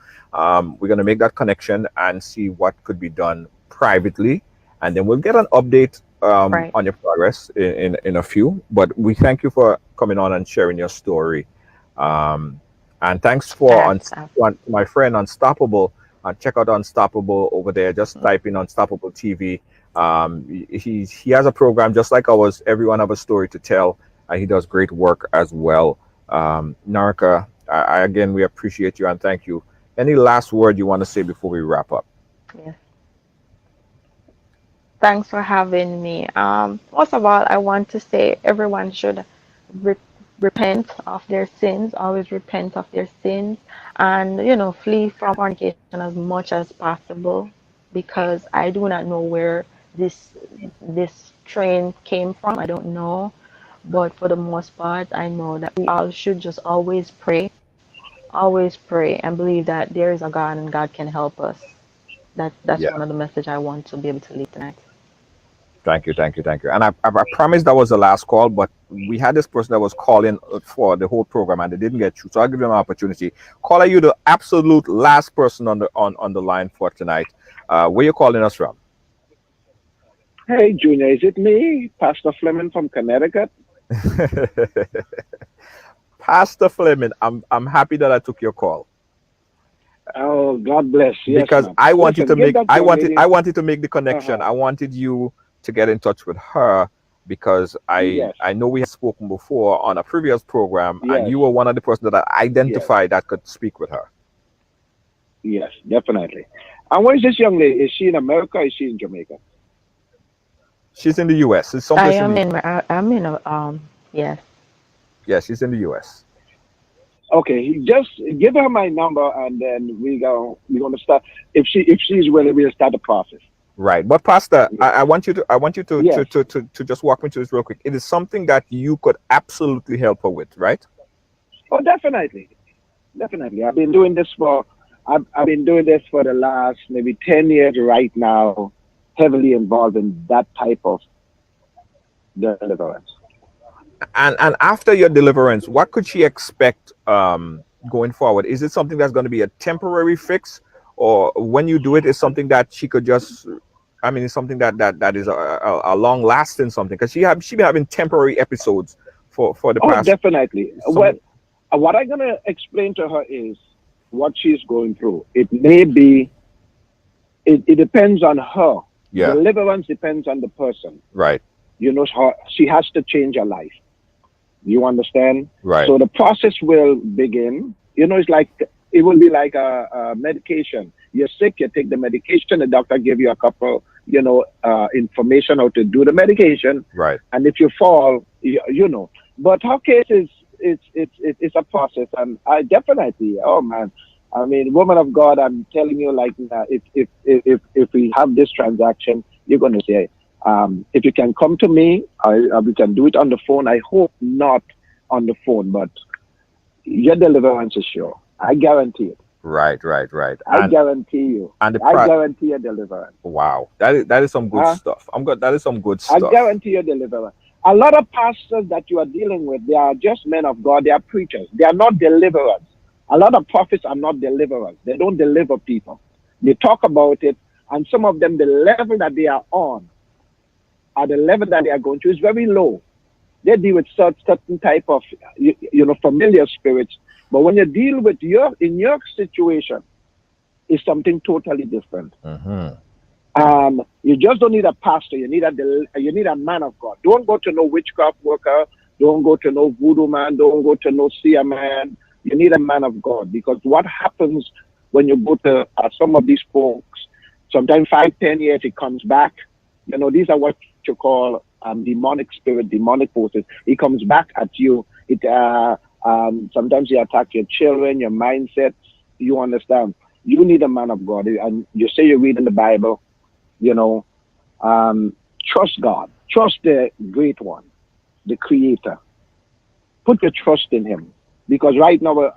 we're gonna make that connection and see what could be done privately, and then we'll get an update Right. on your progress in a few. But we thank you for coming on and sharing your story. Um, and thanks for on my friend Unstoppable. Check out Unstoppable over there. Just type in Unstoppable TV. He has a program just like ours. Everyone have a story to tell. He does great work as well. Narka, again, we appreciate you and thank you. Any last word you want to say before we wrap up? Yes. Thanks for having me. Most of all, I want to say everyone should re repent of their sins, always repent of their sins, and flee from fornication as much as possible, because I do not know where this train came from. I don't know, But for the most part, I know that we all should just always pray, and believe that there is a God and God can help us. That's Yeah. one of the message I want to be able to leave tonight. Thank you, thank you, thank you. And I promised that was the last call, but we had this person that was calling for the whole program and they didn't get through. So I'll give them an opportunity. Caller, you the absolute last person on the line for tonight. Where you calling us from? Hey, Junior, is it me, Pastor Fleming from Connecticut? Pastor Fleming, I'm happy that I took your call. Oh, God bless. Yes, Because ma'am. I wanted Listen, to make give that young lady- I wanted to make the connection. Uh-huh. I wanted you to get in touch with her because Yes. I know we had spoken before on a previous program and Yes. you were one of the persons that I identified that could speak with her. Yes, definitely. And where is this young lady? Is she in America or is she in Jamaica? She's in the US. It's I someplace am in the I'm in a yes. Yeah, she's in the US. Okay, just give her my number and then we're gonna start. If she's willing, we'll start the process. Right. But Pastor, I want you to Yes. to just walk me through this real quick. It is something that you could absolutely help her with, right? Oh, definitely. Definitely. I've been doing this for the last maybe 10 years right now, heavily involved in that type of deliverance. And after your deliverance, what could she expect going forward? Is it something that's going to be a temporary fix, or when you do it, is something that she could just? I mean, it's something that is a long lasting something because she been having temporary episodes for the Oh, past. definitely. What I'm gonna explain to her is what she's going through. It may be. It depends on her. Yeah. Deliverance depends on the person. Right. You know, she has to change her life. You understand? Right. So the process will begin. You know, it will be like a medication. You're sick, you take the medication, the doctor give you a couple, information how to do the medication. Right. And if you fall, you know. But her case is it's a process, and I definitely, oh man, I mean, woman of God, I'm telling you, like, if we have this transaction, you're going to say, if you can come to me, we can do it on the phone. I hope not on the phone, but your deliverance is sure. I guarantee it. Right. I guarantee you. And I guarantee your deliverance. Wow, that is some good stuff. That is some good stuff. I guarantee your deliverance. A lot of pastors that you are dealing with, they are just men of God. They are preachers. They are not deliverers. A lot of prophets are not deliverers. They don't deliver people. They talk about it, and some of them, the level that they are on, or the level that they are going to, is very low. They deal with certain type of, familiar spirits. But when you deal with in your situation, it's something totally different. You just don't need a pastor. You need a man of God. Don't go to no witchcraft worker. Don't go to no voodoo man. Don't go to no seer man. You need a man of God, because what happens when you go to some of these folks, sometimes 5-10 years it comes back. You know, these are what you call demonic spirit, demonic forces. It comes back at you. Sometimes you attack your children, your mindset. You understand? You need a man of God, and you say you read in the Bible. Trust God. Trust the Great One, the Creator. Put your trust in Him, because right now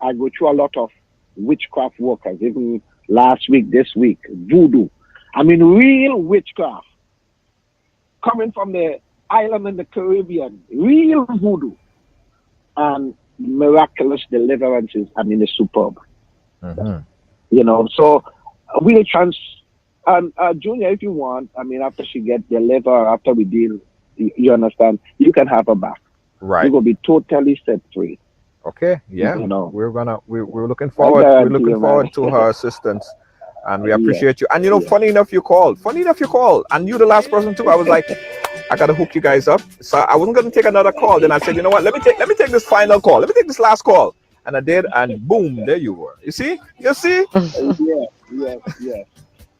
I go through a lot of witchcraft workers. Even last week, this week, voodoo. I mean, real witchcraft coming from the island in the Caribbean. Real voodoo and miraculous deliverances. I mean, it's superb. So we'll Junior, if you want, I mean, after she gets delivered, after we deal, you understand, you can have her back. Right. You will be totally set free. Okay. Yeah. We're looking forward. To her assistance, and we appreciate you. And funny enough, you called. And you the last person too. I was like, I gotta hook you guys up. So I wasn't gonna take another call. Then I said, you know what? Let me take this final call. Let me take this last call. And I did, and boom, there you were. You see? Yes.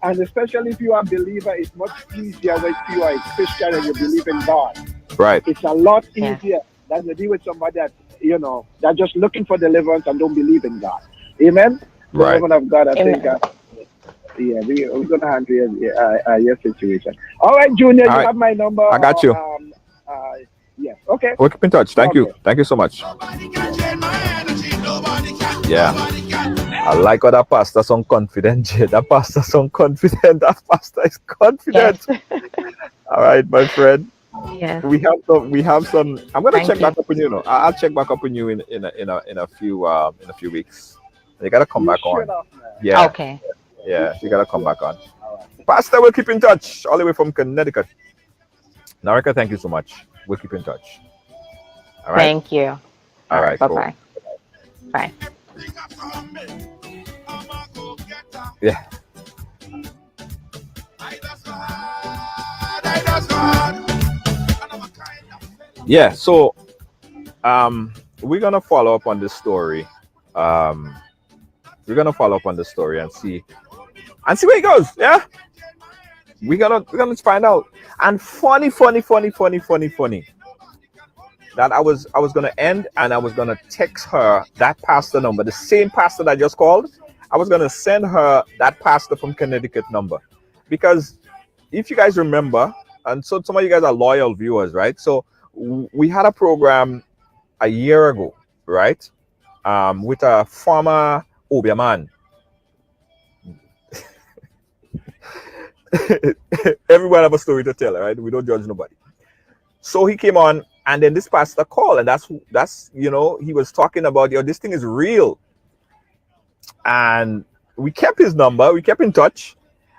And especially if you are a believer, it's much easier when you are a Christian and you believe in God. Right. It's a lot easier than to deal with somebody that, they're just looking for deliverance and don't believe in God. Amen? Right. The woman of God, I think, we're going to handle your situation. All right, Junior, you have my number. I got you. Yes. Okay. We'll keep in touch. Thank you. Okay. Thank you so much. Yeah. I like how that pastor sound confident, Jay. That pastor sound confident. That pastor is confident. Yes. All right, my friend. Yes. We have some. I'm gonna Thank check you. back up on you. Know, I'll check back up on you in a few weeks. You gotta come back on. Yeah. Okay. Yeah. You gotta come back on. Pastor, we'll keep in touch all the way from Connecticut. Narika, thank you so much. We'll keep in touch. All right. Thank you. All right. Bye Cool. bye. Bye. Yeah. Yeah. So, we're gonna follow up on this story. We're gonna follow up on the story and see where it goes. Yeah. We're gonna find out. And funny. That I was gonna end and I was gonna text her that pastor number, the same pastor that I just called. I was gonna send her that pastor from Connecticut number, because if you guys remember, and so some of you guys are loyal viewers, right? So we had a program a year ago, right? With a former Obia man. Everyone have a story to tell, right? We don't judge nobody. So he came on, and then this pastor called, and that's he was talking about, this thing is real. And we kept his number, we kept in touch,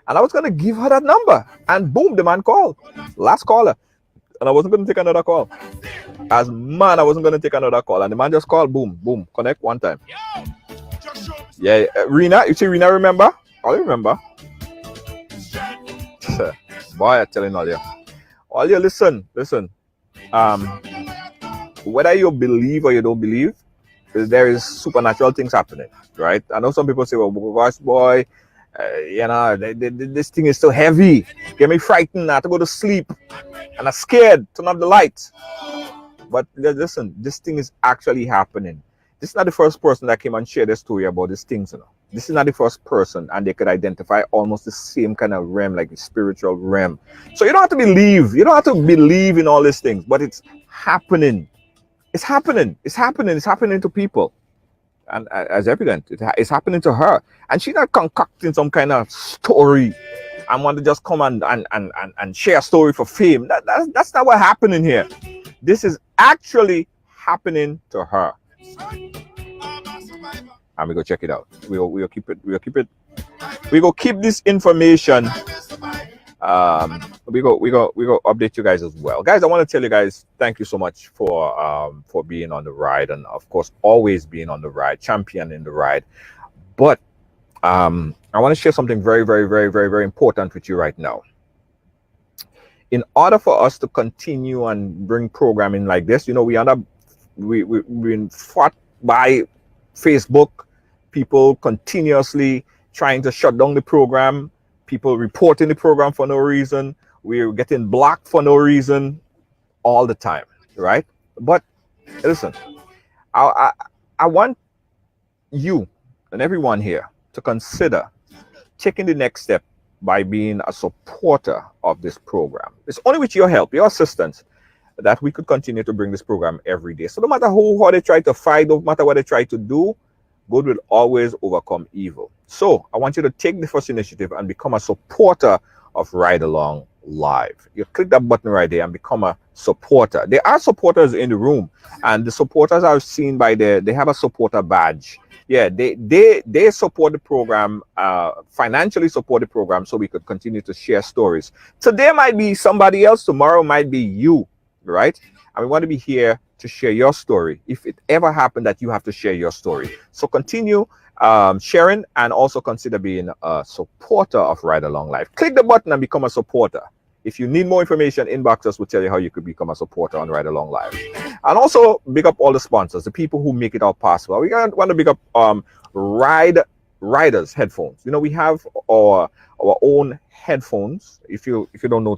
and I was gonna give her that number, and boom, the man called, last caller, and I wasn't gonna take another call. I wasn't gonna take another call, and the man just called, boom, connect one time. Yeah, Rena, you see Rena, remember? I remember. Boy, I'm telling all you, listen. Whether you believe or you don't believe, there is supernatural things happening, right? I know some people say, well, gosh, boy, this thing is so heavy, get me frightened, I have to go to sleep, and I'm scared, turn off the light. But listen, this thing is actually happening. This is not the first person that came and shared a story about these things, This is not the first person, and they could identify almost the same kind of realm, like the spiritual realm. So you don't have to believe. You don't have to believe in all these things, but it's happening. It's happening. It's happening. It's happening to people. And as evident, it's happening to her. And she's not concocting some kind of story and want to just come and share a story for fame. That's not what's happening here. This is actually happening to her. And we go check it out. We'll keep it. We go keep this information. We go update you guys as well. Guys, I want to tell you guys, thank you so much for being on the ride, and of course always being on the ride, championing the ride. But I want to share something very, very, very, very, very important with you right now. In order for us to continue and bring programming like this, we've been fought by Facebook, people continuously trying to shut down the program, people reporting the program for no reason, we're getting blocked for no reason all the time, right? But listen, I want you and everyone here to consider taking the next step by being a supporter of this program. It's only with your help, your assistance, that we could continue to bring this program every day. So no matter how they try to fight, no matter what they try to do, good will always overcome evil. So I want you to take the first initiative and become a supporter of Ride Along Live. You click that button right there and become a supporter. There are supporters in the room, and the supporters I've seen by there, they have a supporter badge. Yeah, they support the program, financially support the program, so we could continue to share stories. Today might be somebody else, tomorrow might be you, right? And we want to be here to share your story if it ever happened that you have to share your story. So continue sharing, and also consider being a supporter of Ride Along Live. Click the button and become a supporter. If you need more information, inbox us. We'll tell you how you could become a supporter on Ride Along Live. And also big up all the sponsors, the people who make it all possible. We want to big up Riders headphones. We have our own headphones. If you don't know.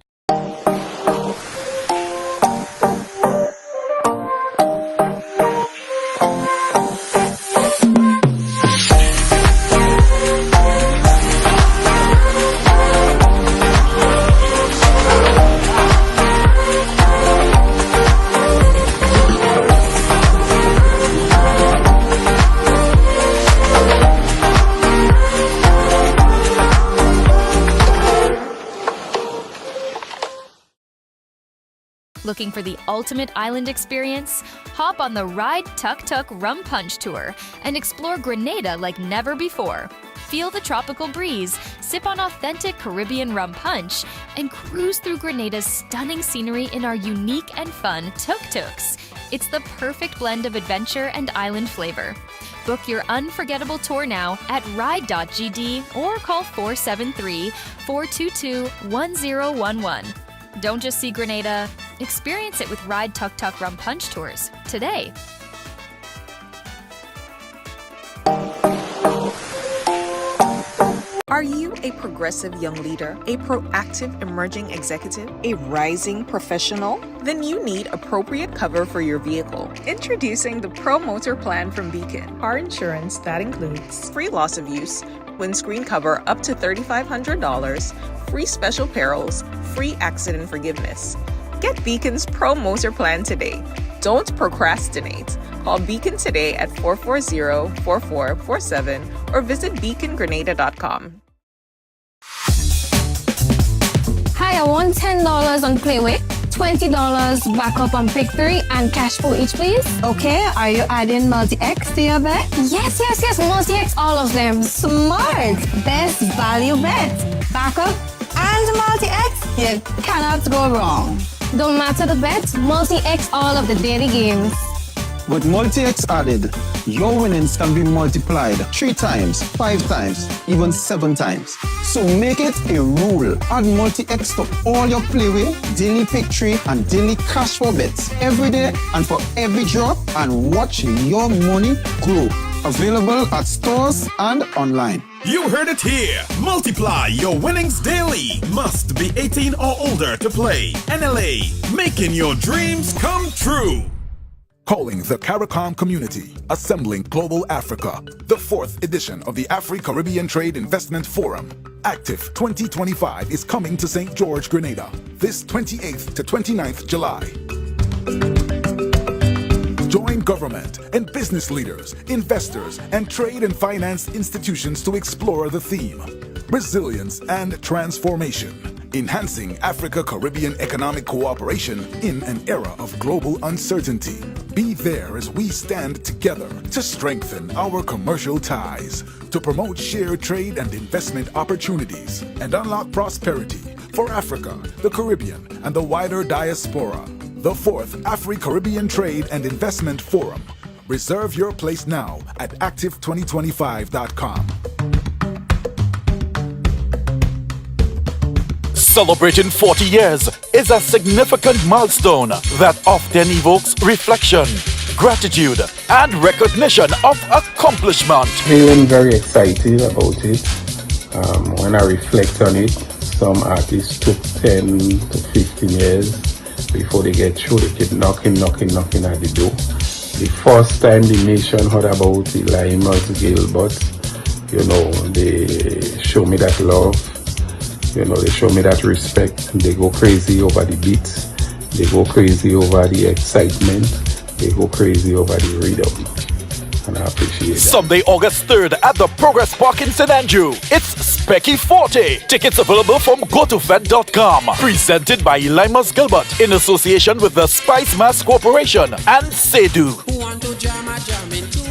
Looking for the ultimate island experience? Hop on the Ride Tuk Tuk Rum Punch Tour and explore Grenada like never before. Feel the tropical breeze, sip on authentic Caribbean rum punch, and cruise through Grenada's stunning scenery in our unique and fun tuk-tuks. It's the perfect blend of adventure and island flavor. Book your unforgettable tour now at ride.gd or call 473-422-1011. Don't just see Grenada, experience it with Ride Tuk Tuk Rum Punch Tours today. Are you a progressive young leader, a proactive emerging executive, a rising professional? Then you need appropriate cover for your vehicle. Introducing the Pro Motor Plan from Beacon. Car insurance that includes free loss of use, windscreen cover up to $3,500, free special perils, free accident forgiveness. Get Beacon's Pro Motor Plan today. Don't procrastinate. Call Beacon today at 440-4447 or visit beacongrenada.com. Hi, I want $10 on Playway, $20 backup on Pick 3, and cash for each, please. Okay, are you adding Multi-X to your bet? Yes, Multi-X, all of them. Smart. Best value bet. Backup and Multi-X, you cannot go wrong. Don't matter the bet, Multi-X all of the daily games. With Multi-X added, your winnings can be multiplied 3 times, 5 times, even 7 times. So make it a rule. Add Multi-X to all your Playway, daily Pick 3, and daily cash for bets every day and for every drop, and watch your money grow. Available at stores and online. You heard it here. Multiply your winnings daily. Must be 18 or older to play. NLA, making your dreams come true. Calling the CARICOM community, assembling Global Africa, the 4th edition of the Afri-Caribbean Trade Investment Forum. Active 2025 is coming to St. George, Grenada, this 28th to 29th July. Join government and business leaders, investors, and trade and finance institutions to explore the theme, resilience and transformation. Enhancing Africa-Caribbean economic cooperation in an era of global uncertainty. Be there as we stand together to strengthen our commercial ties, to promote shared trade and investment opportunities, and unlock prosperity for Africa, the Caribbean, and the wider diaspora. The 4th Afri-Caribbean Trade and Investment Forum. Reserve your place now at active2025.com. Celebrating 40 years is a significant milestone that often evokes reflection, gratitude, and recognition of accomplishment. Feeling very excited about it. When I reflect on it, some artists took 10 to 15 years before they get through. They keep knocking at the door. The first time the nation heard about the Limers Gilbert, they show me that love. They show me that respect. They go crazy over the beats. They go crazy over the excitement. They go crazy over the rhythm. And I appreciate that. Sunday, August 3rd at the Progress Park in St. Andrew. It's Specky 40. Tickets available from gotofed.com. Presented by Limers Gilbert in association with the Spice Mass Corporation and Sedu. Who want to jam a jamming too?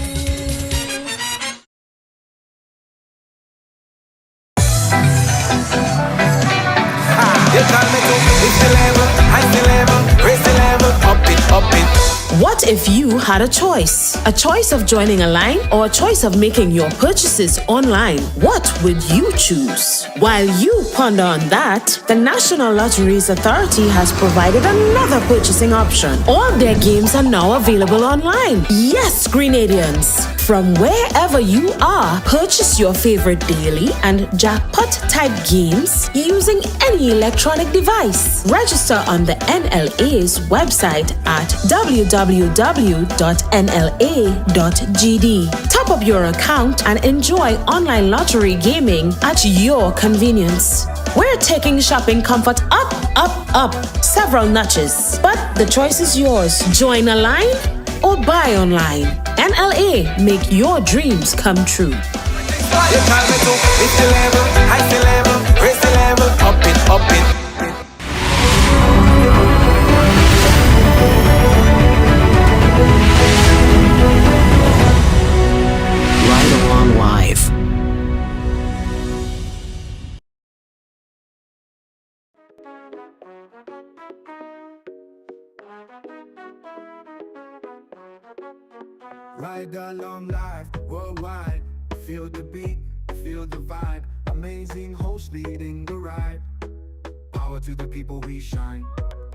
What if you had a choice? A choice of joining a line or a choice of making your purchases online? What would you choose? While you ponder on that, the National Lotteries Authority has provided another purchasing option. All their games are now available online. Yes, Grenadians! From wherever you are, purchase your favorite daily and jackpot type games using any electronic device. Register on the NLA's website at www.nla.gd. Top up your account and enjoy online lottery gaming at your convenience. We're taking shopping comfort up. Several notches. But the choice is yours. Join a line or buy online. NLA, make your dreams come true. Ride along live, worldwide. Feel the beat, feel the vibe. Amazing host leading the ride. Power to the people, we shine.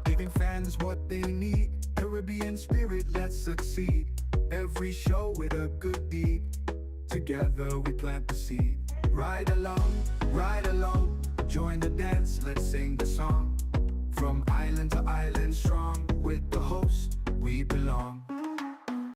Giving fans what they need. Caribbean spirit, let's succeed. Every show with a good deed. Together we plant the seed. Ride along, join the dance, let's sing the song. From island to island,